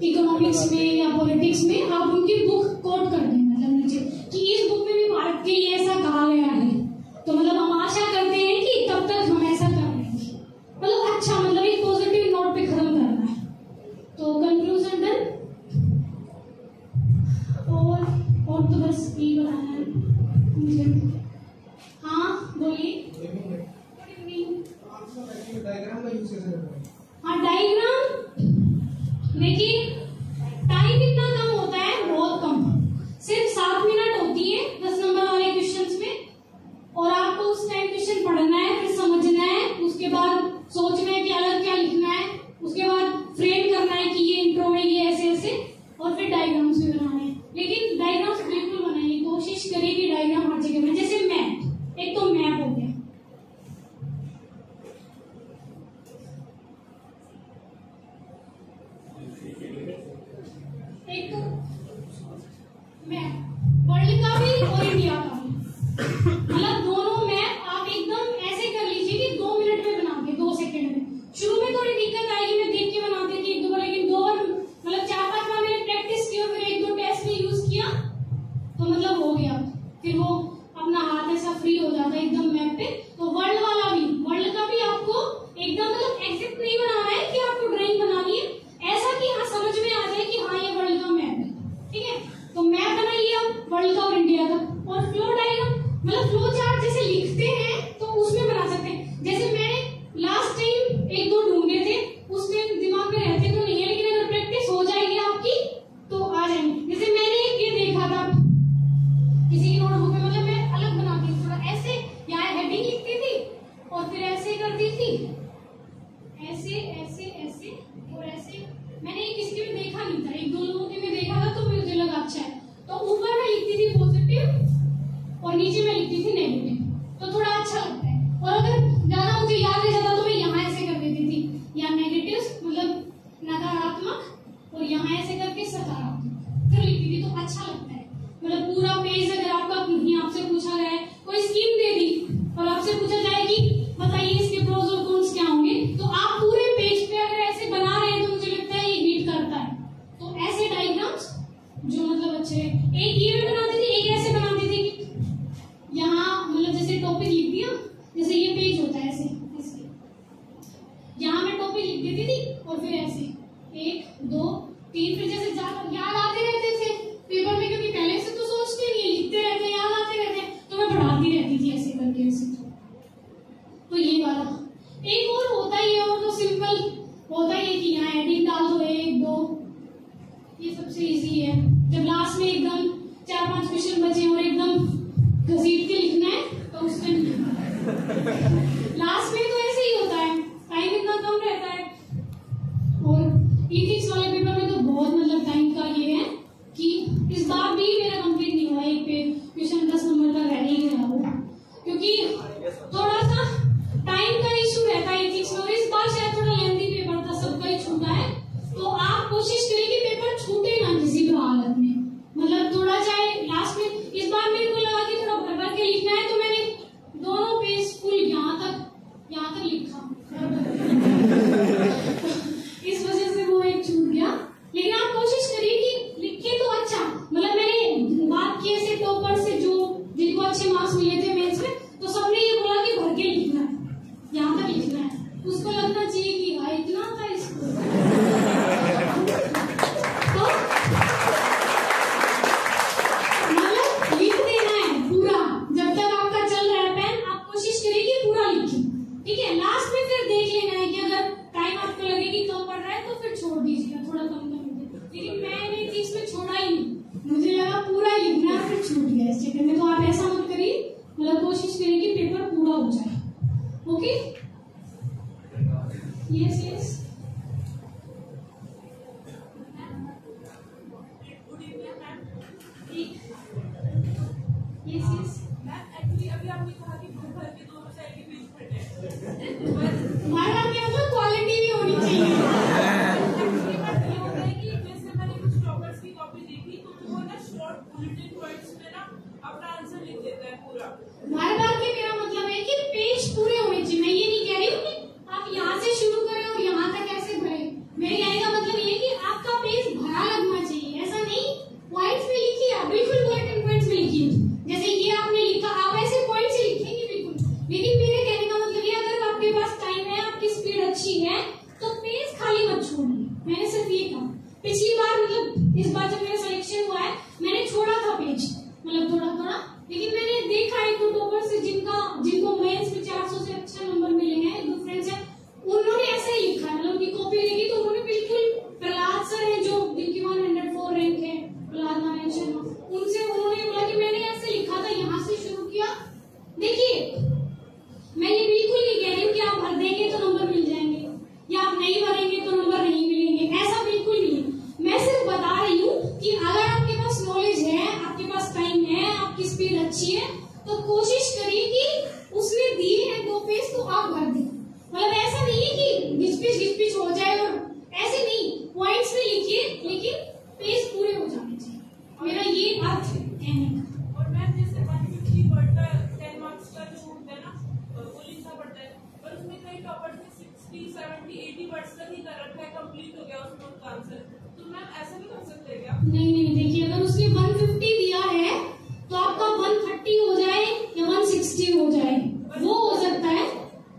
इकोनॉमिक्स में या पॉलिटिक्स में, आप उनकी बुक कोट कर दें मतलब नीचे कि इस बुक में भी भारत के लिए ऐसा कहा गया है, तो मतलब हम आशा करते हैं कि तब तक हम ऐसा कर लेंगे, मतलब अच्छा, मतलब एक पॉजिटिव नोट पे खत्म करना है। तो कंक्लूजन डन, और तो बस यही बताना है मुझे। हाँ बोलिए। डायग्राम का यूज कैसे करते हैं? हाँ डायग्राम, देखिए टाइम इतना कम होता है, बहुत कम, सिर्फ 7 मिनट होती है 10 नंबर वाले क्वेश्चंस में, और आपको उस टाइम क्वेश्चन पढ़ना है, फिर समझना है, उसके बाद सोचना है कि अलग क्या लिखना है, उसके बाद फ्रेम करना है कि ये इंट्रो में ये ऐसे ऐसे, और फिर डायग्राम्स भी बनाने हैं। लेकिन डायग्राम्स बिल्कुल बनाइए, कोशिश करिए कि डायग्राम हर जगह में, जैसे मैप, एक तो मैप हो गया, एक तो मैप वर्ल्ड का भी और इंडिया का भी, मतलब दोनों मैप आप एकदम ऐसे कर लीजिए कि 2 मिनट में बना के 2 सेकंड में। शुरू में थोड़ी दिक्कत आएगी, मैं देख के बनाती थी 1-2 बार, लेकिन 2 बार मतलब 4-5 बार मैंने प्रैक्टिस की और फिर 1-2 टेस्ट में यूज किया तो मतलब हो गया, फिर वो अपना हाथ ऐसा फ्री हो जाता है एकदम मैप पे। तो वर्ल्ड वाला भी, वर्ल्ड का भी आपको एकदम मतलब एग्जैक्ट नहीं बनाना है कि आपको ड्राइंग बनानी है, ऐसा कि हाँ समझ में आ जाए कि हाँ ये वर्ल्ड का मैप है, किसी में देखा नहीं था, एक दो लोगों के में देखा था तो मुझे लगा अच्छा है। तो ऊपर मैं लिखती थी पॉजिटिव और नीचे मैं लिखती थी नेगेटिव, तो थोड़ा अच्छा लगता है। और अगर ज्यादा मुझे याद रह जाता तो मैं यहाँ ऐसे कर देती थी, या नेगेटिव मतलब नकारात्मक और यहाँ ऐसे करके सकारात्मक फिर लिखती थी, तो अच्छा लगता है। मतलब पूरा पेज अगर आपका आपसे पूछा गया है, कोई स्कीम दे दी और आपसे पूछा जाए कि बताइए इसके प्रोज और कॉन्स क्या होंगे, तो आप पूरे पेज पे अगर ऐसे बना रहे हैं तो मुझे लगता है ये हीट करता है। तो ऐसे डायग्राम्स जो मतलब अच्छे, एक ये में बनाती थी, एक ऐसे बनाती थी कि यहाँ मतलब जैसे टॉपिक लिख दिया, जैसे ये पेज होता है ऐसे यहाँ मैं टॉपिक लिख देती थी और फिर ऐसे 1 2 3 फिर जैसे याद आते रहते थे पेपर में, क्योंकि पहले से तो सोचते नहीं, लिखते रहते याद आते रहते, तो मैं बढ़ाती रहती थी ऐसे करके ऐसे। तो ये वाला एक और होता ही है, और तो सिंपल होता ही है कि यहाँ एडिंग डाल दो 1 2, ये सबसे इजी है। जब लास्ट में एकदम 4-5 क्वेश्चन बचे और एकदम घसीट के लिखना है तो उसमें लास्ट में तो ऐसे ही होता है, टाइम इतना कम रहता है। और इथिक्स वाले पेपर में तो बहुत मतलब टाइम का ये है कि इस बार भी मेरा कंप्लीट नहीं हुआ, एक पे क्वेश्चन 10 नंबर का रह ही रहा हो, क्योंकि थोड़ा सा टाइम का इशू रहता है इथिक्स में। और इस बार शायद थोड़ा लेंथी पेपर था, सबका ही छूटा है, तो आप कोशिश करिए कि पेपर छूटे ना किसी भी हालत में, मतलब थोड़ा चाहे लास्ट में। इस बार मेरे को लगा कि थोड़ा भर भर के लिखना है, तो मैंने दोनों पेज फुल यहाँ तक लिखा इस वजह से वो एक छूट गया। लेकिन आप कोशिश करिए कि लिखे तो अच्छा, मतलब मैंने बात की ऐसे टॉपर से जो जिनको अच्छे मार्क्स मिले थे मेंस में, तो सबने ये बोला कि भर के लिखना है, यहाँ तक लिखना है। उसको लगना चाहिए कि भाई इतना था इसको तो मतलब लिख देना है पूरा। जब तक आपका चल रहा है पेन, आप कोशिश करिए कि पूरा लिखें, ठीक है। लास्ट में फिर देख लेना है कि अगर टाइम आपको लगे कि कम पड़ रहा है तो फिर छोड़ दीजिएगा, थोड़ा कम कर दीजिए। लेकिन मैंने चीज में छोड़ा ही नहीं, मुझे लगा पूरा लिखना है, फिर छूट गया इस चक्कर में। तो आप ऐसा मत करिए, मतलब कोशिश करिए कि पेपर पूरा हो जाए। Okay, yes yes yes yes. Actually अभी आपने कहा कि भर भर के दोनों साइड के पेज फटे, हमारा क्या मतलब क्वालिटी भी होनी चाहिए। ये होता है कि जैसे मैंने कुछ टॉपर्स की कॉपी देखी तो वो ना शॉर्ट बुलेटिन पॉइंट्स में ना अपना आंसर लिख देता है पूरा। बार बार के मेरा मतलब है कि पेज पूरे होने चाहिए। मैं ये नहीं कह रही हूँ कि आप यहाँ से शुरू करें और यहाँ तक ऐसे भरे, मेरे कहने का मतलब ये है कि आपका पेज भरा लगना चाहिए। ऐसा नहीं पॉइंट्स में लिखिए, आप बिल्कुल बुलेटिन पॉइंट्स में लिखिए, जैसे ये आपने लिखा आप ऐसे पॉइंट से लिखेंगे बिल्कुल। लेकिन मेरे कहने का मतलब ये, अगर आपके पास टाइम है, आपकी स्पीड अच्छी है, तो पेज खाली मत छोड़िए। मैंने सिर्फ ये कहा, पिछली बार मतलब इस बार जब मेरा सिलेक्शन हुआ है मैंने छोड़ा था पेज, मतलब थोड़ा थोड़ा। लेकिन मैंने देखा एक दो टॉपर से जिनको मेंस में 400 से अच्छा नंबर मिले हैं, एक दो फ्रेंड्स हैं, उन्होंने ऐसे ही लिखा है, मतलब उनकी कॉपी देखी तो उन्होंने बिल्कुल प्रहलाद सर है जो जिनकी 104 रैंक है, प्रहलाद नारायण शर्मा, उनसे उन्होंने बोला कि मैंने ऐसे लिखा था, यहाँ से शुरू किया। देखिए मैं ये बिल्कुल नहीं कह रही हूँ कि आप भर देंगे तो नंबर मिल जाएंगे या आप नहीं भरेंगे तो नंबर नहीं मिलेंगे, ऐसा बिल्कुल नहीं है। मैं सिर्फ बता रही हूँ कि अगर आपके पास नॉलेज है, आपके पास टाइम है, आपकी स्पीड अच्छी है, तो कोशिश करिए कि उसने दिए हैं 2 पेज तो आप भर दें। मतलब ऐसा नहीं है कि घिच-पिच हो जाए, और ऐसे नहीं, पॉइंट्स में लिखिए लेकिन पेज पूरे हो जाने चाहिए, मेरा ये अर्थ कहने का। और मैम जैसे 150 वर्ड का 10 मार्क्स का जो होता है ना वो लिखना पड़ता है, और उसमें कई टॉपर्स ने 60 70 80 वर्ड्स तक ही कर रखा है, कंप्लीट हो गया उसमें उसका आंसर। तो मैम ऐसा भी कर सकते हैं क्या? नहीं, देखिए अगर उसने 150 दिया है तो आपका 130 हो जाए या 160 हो जाए, वो हो सकता है,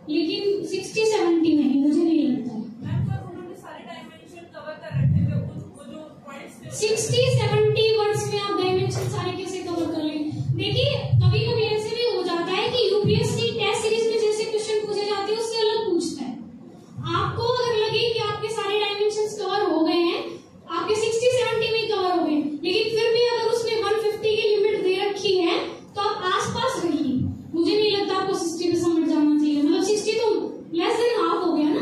लेकिन 60-70 नहीं, मुझे नहीं लगता है। मैम पर उन्होंने सारे डायमेंशन कवर कर रखे थे, वो जो पॉइंट्स थे 60-70 वर्ड्स में आप डायमेंशन सारे कैसे कवर कर लेंगे? देखिए कभी कभी ऐसे भी हो जाता है कि यूपीएससी टेस्ट सीरीज में जैसे क्वेश्चन पूछे जाते हैं उससे अलग पूछता है। आपको अगर लगे कि आपके सारे डायमेंशन कवर हो गए हैं, आपके 60-70 में कवर हो गए, लेकिन फिर भी अगर उसने 150 की लिमिट दे रखी है तो आप आसपास रहिए। मुझे नहीं लगता आपको 60 पे समझ जाना चाहिए, मतलब 60 तो लेस देन हाफ हो गया ना,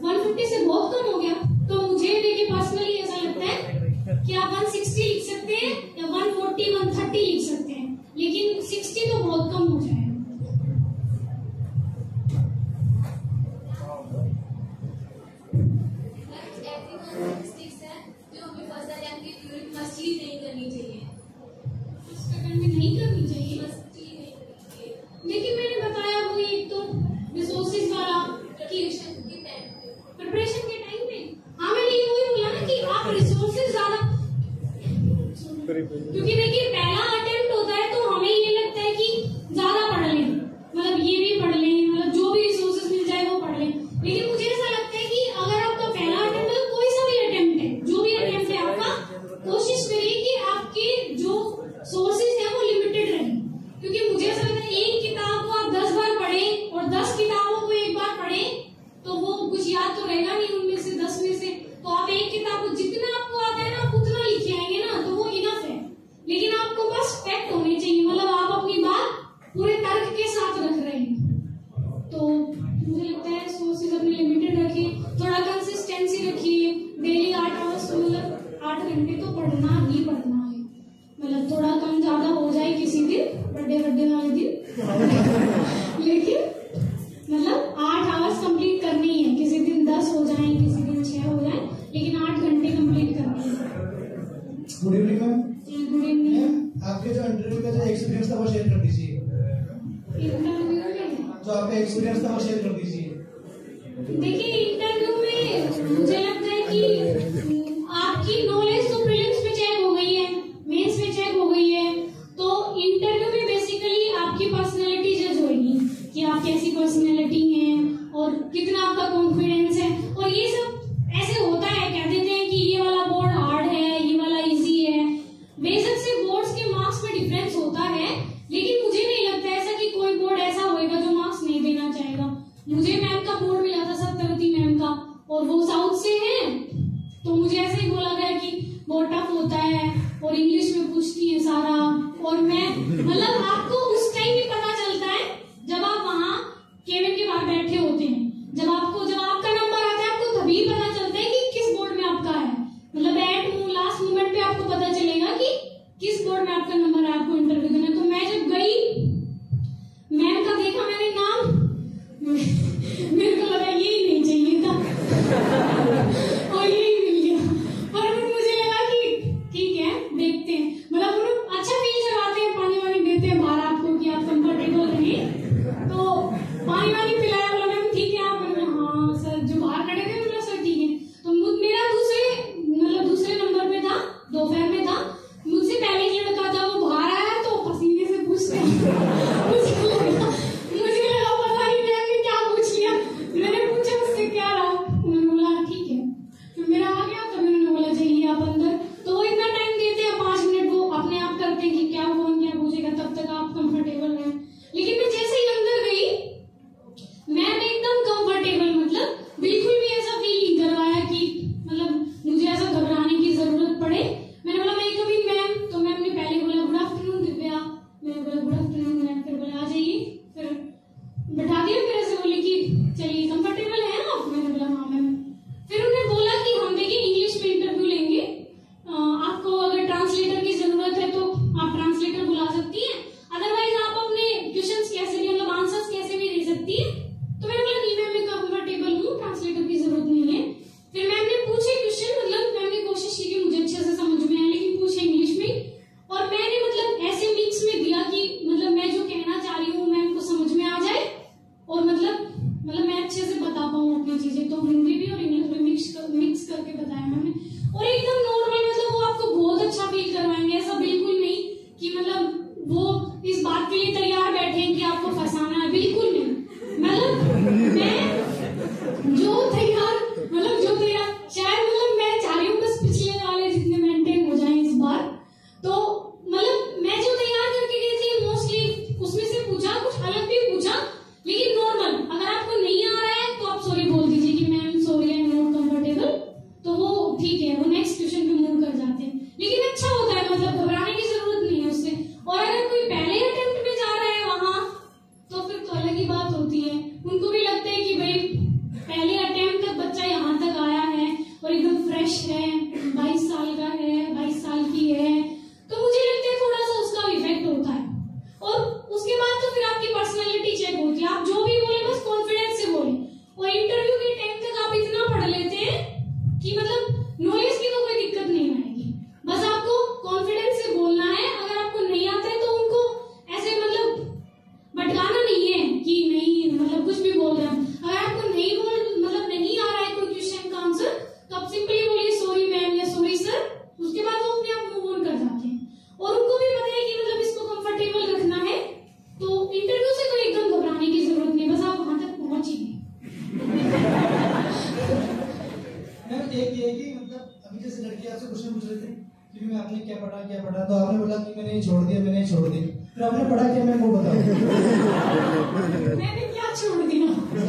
150 से बहुत कम हो गया। तो मुझे देखिए पर्सनली क्योंकि देखिए पहला अटेम्प्ट होता है तो हमें ये लगता है कि ज्यादा पढ़ लें, मतलब ये भी पढ़ लें, मतलब जो भी रिसोर्सेज मिल जाए वो पढ़ लें। लेकिन मुझे ऐसा लगता है कि अगर आपका पहला अटेम्प्ट है, कोई सा भी अटेम्प्ट है, जो भी अटेम्प्ट है आपका, कोशिश करिए कि आपके जो सोर्सेज है वो लिमिटेड रहे। क्योंकि मुझे ऐसा लगता है एक किताब को आप 10 बार पढ़ें और 10 किताबों को एक बार पढ़ें तो वो कुछ याद तो रहेगा नहीं उनमें से 10 में से। तो आप एक किताब को जितना आपको आता है ना आप उतना लिख आएंगे ना, तो वो इनफ है। लेकिन आपको बस फैक्ट होने चाहिए, मतलब आप अपनी बात पूरे तर्क के साथ रख रहे हैं। तो मुझे लगता है सोर्सेज अपने लिमिटेड रखिए, थोड़ा कंसिस्टेंसी रखिए। डेली 8 आवर्स तो मतलब 8 घंटे तो पढ़ना ही पढ़ना है, मतलब थोड़ा कम ज्यादा हो जाए किसी दिन, बर्थडे वाले दिन लेकिन मतलब 8 आवर्स कंप्लीट करनी है। किसी दिन 10 हो जाए, किसी दिन 6 हो जाए, लेकिन 8 घंटे कंप्लीट करनी है। Good evening ma'am. Good evening. आपके जो इंटरव्यू का जो एक्सपीरियंस था वो शेयर कर दीजिए। इंटरव्यू में जो आपका एक्सपीरियंस था वो शेयर कर दीजिए। देखिए इंटरव्यू में मुझे लगता है कि आपकी नॉलेज तो प्रीलिम्स में चेक हो गई है, मेंस में चेक हो गई है, तो इंटरव्यू में बेसिकली आपकी पर्सनैलिटी जज होगी कि आप कैसी पर्सनैलिटी है और कितना आपका कॉन्फिडेंस है। और ये सब ऐसे होता है, कह देते हैं कि ये वाला बोर्ड हार्ड है, ये वाला इजी है। बेशक से बोर्ड्स के मार्क्स में डिफरेंस होता है, लेकिन मुझे नहीं लगता ऐसा कि कोई बोर्ड ऐसा होएगा जो मार्क्स नहीं देना चाहेगा। मुझे मैम का बोर्ड मिला था सत्यवती मैम का, और वो साउथ से हैं, तो मुझे ऐसे ही बोला गया कि बहुत टफ होता है और इंग्लिश में पूछती है सारा। और मैं मतलब आपको उस टाइम ही पता चलता है जब आप वहाँ केबिन के बाहर बैठे होते हैं, जब आपका नंबर आता है आपको तभी पता चलता है कि किस बोर्ड में आपका है। मतलब एट लास्ट मोमेंट पे आपको पता चलेगा कि किस बोर्ड में आपका नंबर है, आपको इंटरव्यू देना। तो मैं जब गई, मैम का देखा मैंने नाम, मेरे को लगा यही नहीं चाहिए था और यही मिल गया। पर मुझे लगा कि ठीक है देखते हैं, मतलब उन्होंने अच्छा फील करवाते हैं, पानी वानी देते हैं बाहर आपको कि आप कंफर्टेबल रहिए। तो पानी वानी पिलाया, बोला मैम ठीक है आप, हाँ सर, जो बाहर खड़े थे बोला सर ठीक है। तो मेरा दूसरे नंबर पे था, दोपहर में था, मुझसे पहले एक लड़का था, वो बाहर आया तो पसीने से पूछते मुझे लगा पता नहीं मैम ने क्या पूछ लिया। मैंने पूछा उससे क्या रहा, उन्होंने बोला ठीक है। फिर मेरा आ गया, तब उन्होंने बोला जाइए आप अंदर। तो वो इतना टाइम देते हैं, 5 मिनट वो अपने आप करते हैं कि क्या कौन क्या पूछेगा, तब तक आप कंफर्टेबल हैं। लेकिन मैं जैसे ही अंदर गई, मैम एकदम कंफर्टेबल, मतलब बिल्कुल भी ऐसा फील नहीं करवाया कि मतलब मुझे ऐसा घबराने की जरूरत पड़े। मैंने बोला मैं कभी मैम, तो मैम ने पहले बोला गुड आफ्टरनून दिव्या, मैंने बोला गुड आफ्टरनून मैम, फिर बोला आ जाइए, फिर बैठा दिया, फिर ऐसे बोले कि चलिए कंफर्टेबल है ना आप, मैंने बोला हाँ मैम। फिर उन्होंने बोला कि हम देखिए इंग्लिश में इंटरव्यू लेंगे, आपको अगर ट्रांसलेटर की जरूरत है तो आप ट्रांसलेटर बुला सकती हैं, अदरवाइज आप अपने क्वेश्चंस कैसे भी, मतलब आंसर्स कैसे भी दे सकती है। तो मैंने बोला नहीं मैम मैं कंफर्टेबल हूँ, ट्रांसलेटर की जरूरत नहीं है। फिर मैम ने पूछे क्वेश्चन, मतलब मैम ने कोशिश की कि मुझे अच्छे से समझ में आए, लेकिन पूछे इंग्लिश में, और मैंने मतलब ऐसे मिक्स में दिया कि मतलब मैं जो कहना चाह रही हूँ मैम को समझ में आ जाए और मतलब मैं अच्छे से बता पाऊँ अपनी चीजें। तो हिंदी भी और इंग्लिश में मिक्स करके बताया मैंने, और एकदम नॉर्मल, मतलब वो आपको बहुत अच्छा फील करवाएंगे। ऐसा बिल्कुल नहीं कि मतलब वो इस बात के लिए तैयार बैठे हैं कि आपको फंसाना है, बिल्कुल नहीं। मतलब मैं जो तैयार शायद मतलब मैं चाह रही हूँ बस पिछले वाले जितने मेंटेन हो जाएं इस बार। तो मतलब मैं जो तैयार करके गई थी मोस्टली उसमें से पूछा, कुछ अलग भी पूछा, लेकिन नॉर्मल। अगर आपको नहीं आ रहा है तो आप सॉरी बोल दीजिए कि ma'am sorry I am not comfortable, तो वो ठीक है, वो नेक्स्ट क्वेश्चन पे मूव कर जाते हैं। लेकिन अच्छा होता है, मतलब घबराने की जरूरत नहीं है उससे। और अगर कोई पहले अटेम्प्ट में जा रहा है वहां, तो फिर तो अलग ही बात होती है। उनको भी लगता है कि भाई पहले अटेम्प्ट तक बच्चा यहाँ तक आया है और एकदम फ्रेश है, 22 साल का है, 22 साल की है, तो मुझे लगता है थोड़ा सा उसका इफेक्ट होता है। और उसके बाद तो फिर आपकी पर्सनैलिटी चेक होती है, आप जो भी बोले बस कॉन्फिडेंस से बोले। और इंटरव्यू के टाइम तक आप इतना पढ़ लेते हैं कि मतलब नॉलेज की तो कोई दिक्कत नहीं आएगी, बस आपको कॉन्फिडेंस से बोलना है। अगर आपको नहीं आता है तो उनको ऐसे मतलब भटकाना नहीं है कि नहीं मतलब कुछ भी बोल रहे हैं। अगर आपको नहीं आ रहा है कोई क्वेश्चन का आंसर, तो आप सिंपली बोलिए सॉरी मैम या सॉरी सर, आपसे क्वेश्चन पूछ रहे थे कि मैं आपने क्या पढ़ा, तो आपने बोला कि मैंने छोड़ दिया। फिर आपने पढ़ा क्या, मैं वो बताऊं। मैंने क्या छोड़ दिया?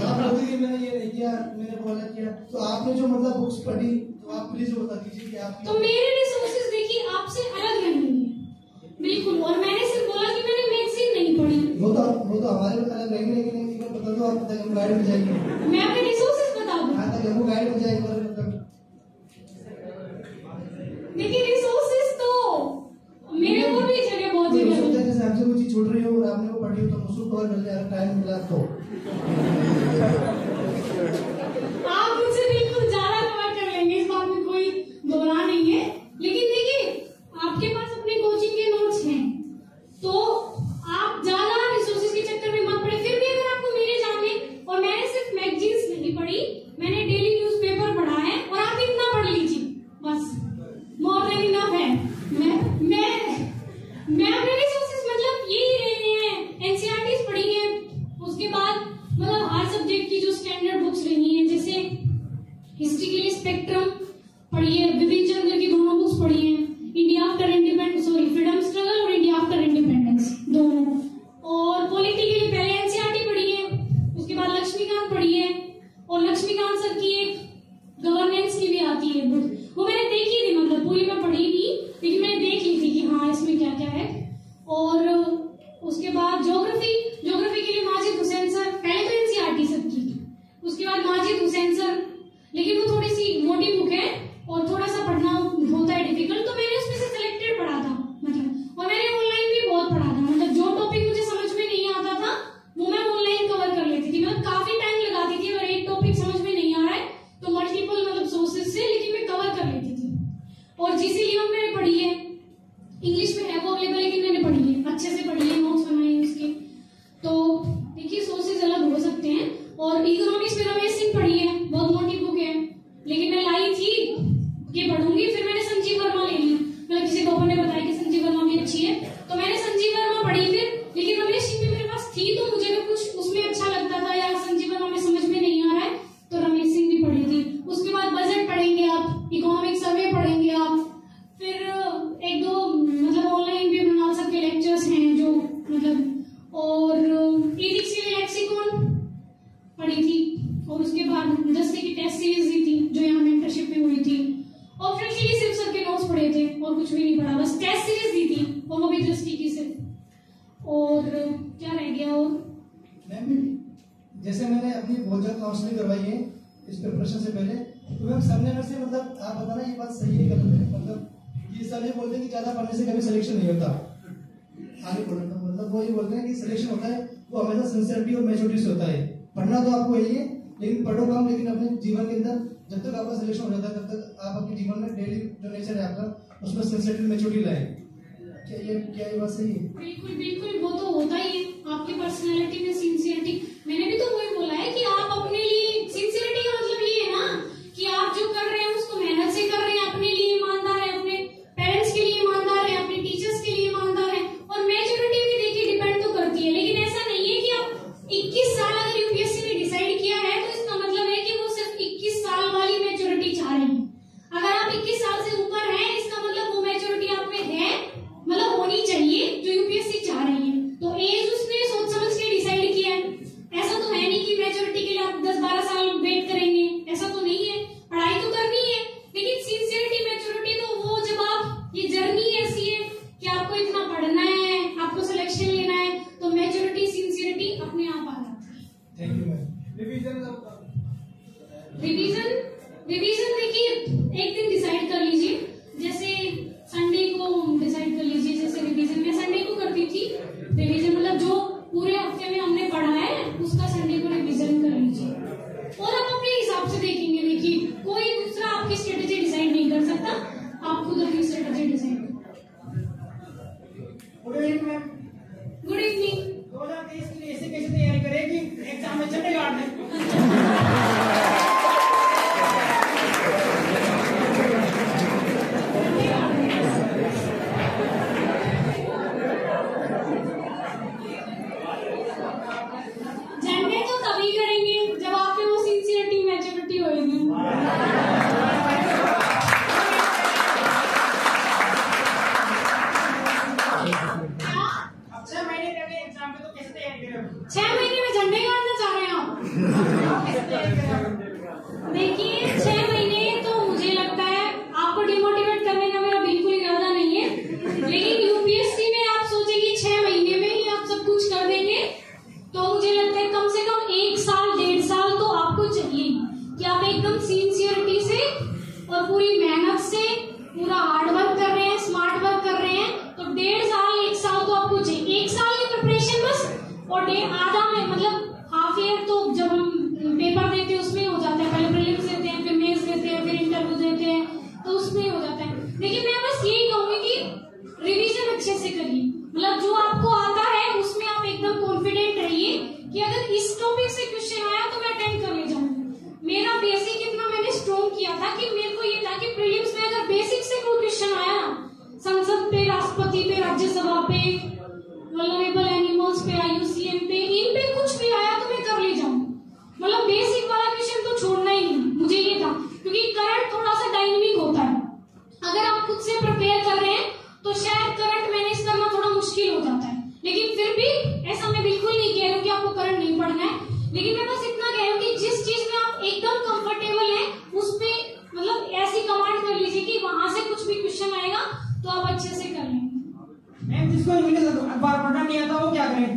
आप बोलते कि मैंने ये नहीं किया, मैंने बोला किया, तो आपने जो मतलब बुक्स पढ़ी तो आप प्लीज बता दीजिए कि आप। तो मेरे रिसोर्सेज देखिए आपसे अलग रहेंगे बिल्कुल, और मैंने सिर्फ बोला कि मैंने मैगजीन नहीं पढ़ी। वो तो हमारे अलग रहेंगे, लेकिन एक बार बता दो आप, तक हम गाइड हो जाएंगे। मैं अपने रिसोर्सेज बता दूं? हाँ, तक हमको गाइड हो जाएगा। देखिए रिसोर्सेज तो मेरे को भी जगह बहुत ही जैसे हमसे कोई चीज छूट रही हो और आपने वो पढ़ी हो तो उसको कवर मिल जाएगा, टाइम मिला तो। आप मुझसे बिल्कुल ज्यादा कवर कर लेंगे, इस बात में कोई दो राय नहीं है। लेकिन देखिए आपके पास अपने कोचिंग के नोट्स हैं, तो आप ज्यादा रिसोर्सेज के चक्कर में मत पड़े। फिर भी अगर आपको मेरे जानने, और मैंने सिर्फ मैगजीन्स नहीं पढ़ी, मैंने डेली न्यूज़पेपर पढ़ा है, और आप इतना पढ़ लीजिए बस, मोर देन इनफ है। मैं अपने रिसोर्सेज मतलब यही रहे हैं, एनसीईआरटीज पढ़ी है, उसके बाद मतलब हर सब्जेक्ट की जो स्टैंडर्ड बुक्स रही हैं, जैसे हिस्ट्री के लिए स्पेक्ट्रम पढ़ी है, बिपिन चंद्र की दोनों बुक्स पढ़ी हैं, India after independence, sorry freedom struggle और इंडिया आफ्टर इंडिपेंडेंस दोनों, और पॉलिटी के लिए पहले एनसीईआरटी पढ़ी है, उसके बाद लक्ष्मीकांत पढ़ी है, और लक्ष्मीकांत सर की एक गवर्नेंस की भी आती है बुक, वो मैंने देखी थी, मतलब पूरी मैं पढ़ी नहीं, लेकिन मैंने देख ली थी कि हाँ इसमें क्या क्या है। और उसके बाद ज्योग्राफी के लिए माजिद हुसैन सर, पहले तो एनसीईआरटी सर की, उसके बाद माजिद हुसैन सर, लेकिन वो थोड़ी सी मोटी बुक है और थोड़ा सा पढ़ना होता है डिफिकल्ट, तो मैंने उसमें से सिलेक्टेड पढ़ा था मतलब, और मैंने ऑनलाइन भी बहुत पढ़ा था, मतलब जो टॉपिक मुझे समझ में नहीं आता था वो मैं ऑनलाइन कवर कर लेती थी, मतलब काफी टाइम लगाती थी, अगर एक टॉपिक समझ में नहीं आ रहा है तो मल्टीपल मतलब सोर्सेज से, लेकिन मैं कवर कर लेती थी। और जीसी लियोन मैंने पढ़ी है, इंग्लिश में है वो अवेलेबल, लेकिन मैंने पढ़ी है, अच्छे से पढ़ी है, नोट्स बनाए हैं उसके। तो देखिए सोर्सेज अलग हो सकते हैं। और इकोनॉमिक्स में रमेश सिंह पढ़ी है, बहुत मोटी बुक है, लेकिन मैं लाई थी ये पढ़ूंगी, फिर मैंने संजीव वर्मा ले ली, मतलब किसी को ने बताया कि संजीव वर्मा भी अच्छी है, तो मैंने संजीव वर्मा पढ़ी फिर, लेकिन रमेश सिंह भी मेरे पास थी, तो मुझे अगर कुछ उसमें अच्छा लगता था या संजीव वर्मा में समझ में नहीं आ रहा है तो रमेश सिंह भी पढ़ी थी। उसके बाद बजट पढ़ेंगे आप, इकोनॉमिक सर्वे पढ़ेंगे आप, फिर एक दो मतलब ऑनलाइन भी मृणाल सर के लेक्चर्स हैं जो मतलब, और एथिक्स के लिए लेक्सिकॉन पढ़ी थी, और उसके बाद दस्ते की टेस्ट सीरीज दी थी जो यहाँ मेंटरशिप में हुई थी, और फिर सिर्फ सर के नोट्स पढ़े थे और कुछ भी नहीं पढ़ा, बस टेस्ट सीरीज दी थी और वो भी दृष्टि की सिर्फ। और क्या रह गया? और जैसे मैंने अपनी बहुत ज्यादा काउंसलिंग करवाई है इस प्रिपरेशन से पहले, तो मैम सबने मेरे से मतलब आप बताना ये बात सही है गलत है, मतलब ये सब ये बोलते हैं कि ज्यादा पढ़ने से कभी सिलेक्शन नहीं होता, आगे पढ़ने का मतलब वो ये बोलते हैं कि सिलेक्शन होता है वो हमेशा सिंसियरिटी और मैच्योरिटी से होता है। पढ़ना तो आपको यही है, लेकिन पढ़ो कम, लेकिन अपने जीवन के अंदर जब तक आपका सिलेक्शन हो जाता है तब तक आप अपने जीवन में डेली जो नेचर है आपका उसमें सिंसियरिटी मैच्योरिटी लाए। क्या ये बात सही है? बिल्कुल बिल्कुल, वो तो होता ही है, आपकी पर्सनैलिटी में सिंसियरिटी, मैंने भी तो वही बोला है कि आप अपने लिए सिंसियरिटी का मतलब ये है ना कि आप जो कर रहे हैं उसको मेहनत से कर रहे हैं, अपने लिए ईमानदार है, अपने पेरेंट्स के लिए ईमानदार है, अपने टीचर्स के लिए ईमानदार है। और मैच्योरिटी भी देखिए डिपेंड तो करती है, लेकिन ऐसा नहीं है कि आप 21 साल अगर यूपीएससी ने डिसाइड किया है तो इसका मतलब है कि वो सिर्फ 21 साल वाली मैच्योरिटी चाह रहे हैं। अगर आप 21 साल से ऊपर हैं इसका मतलब वो मैच्योरिटी आप में है, मतलब होनी चाहिए जो यूपीएससी चाह रही है, तो एज उसने सोच समझ के डिसाइड किया है। ऐसा तो है नहीं कि मैच्योरिटी के लिए आप 10-12 साल वेट करेंगे, ऐसा तो नहीं है, पढ़ाई तो करनी है, लेकिन सिंसियरिटी मैच्योरिटी तो वो जब आप ये जर्नी ऐसी है कि आपको इतना पढ़ना है, आपको सिलेक्शन लेना है, तो मैच्योरिटी सिंसियरिटी अपने आप आ जाती है। Thank you ma'am. रिवीजन देखिए एक दिन डिसाइड कर लीजिए, जैसे संडे को डिसाइड कर लीजिए, जैसे रिवीजन मैं संडे को करती थी रिवीजन, मतलब जो पूरे हफ्ते में हमने पढ़ा है उसका संडे को रिवीजन कर लीजिए, और आप अपने हिसाब से देखेंगे। देखिए कोई दूसरा आपकी स्ट्रेटेजी डिसाइड नहीं कर सकता, आप खुद अपनी स्ट्रेटेजी डिसाइड करें। Good evening ma'am. Good evening. 2023 के लिए ऐसे कैसे तैयारी करेगी एग्जाम में झंडे गाड़ने? झंडे तो तभी करेंगे जब आप में वो सिंसियरिटी मैच्योरिटी होगी। लेकिन मैं बस यही कहूंगी कि रिवीजन अच्छे से करिए, मतलब जो आपको आता है उसमें आप एकदम कॉन्फिडेंट रहिए कि अगर इस टॉपिक से क्वेश्चन आया तो मैं अटेंड कर ले जाऊंगी। मेरा बेसिक इतना मैंने स्ट्रॉन्ग किया था कि मेरे को ये था कि प्रीलिम्स में अगर बेसिक से कोई क्वेश्चन आया ना, संसद पे, राष्ट्रपति पे, राज्यसभा पे, वल्नरेबल एनिमल्स पे, IUCN पे, इन पे कुछ भी आया तो मैं कर ले जाऊंगी। मतलब बेसिक वाला क्वेश्चन तो छोड़ना ही नहीं, मुझे ये था, क्योंकि करंट थोड़ा सा डायनेमिक होता है। अगर आप खुद से प्रिपेयर कर रहे हैं तो शायद करंट मैनेज करना थोड़ा मुश्किल हो जाता है, लेकिन फिर भी ऐसा मैं बिल्कुल नहीं कह रही हूँ कि आपको करंट नहीं पढ़ना है, लेकिन मैं बस इतना कह रही हूँ कि जिस चीज में आप एकदम कंफर्टेबल हैं उस पे मतलब ऐसी कमांड कर लीजिए कि वहां से कुछ भी क्वेश्चन आएगा तो आप अच्छे से कर लेंगे। मैम जिसको इंग्लिश अखबार पढ़ना नहीं आता वो क्या करें?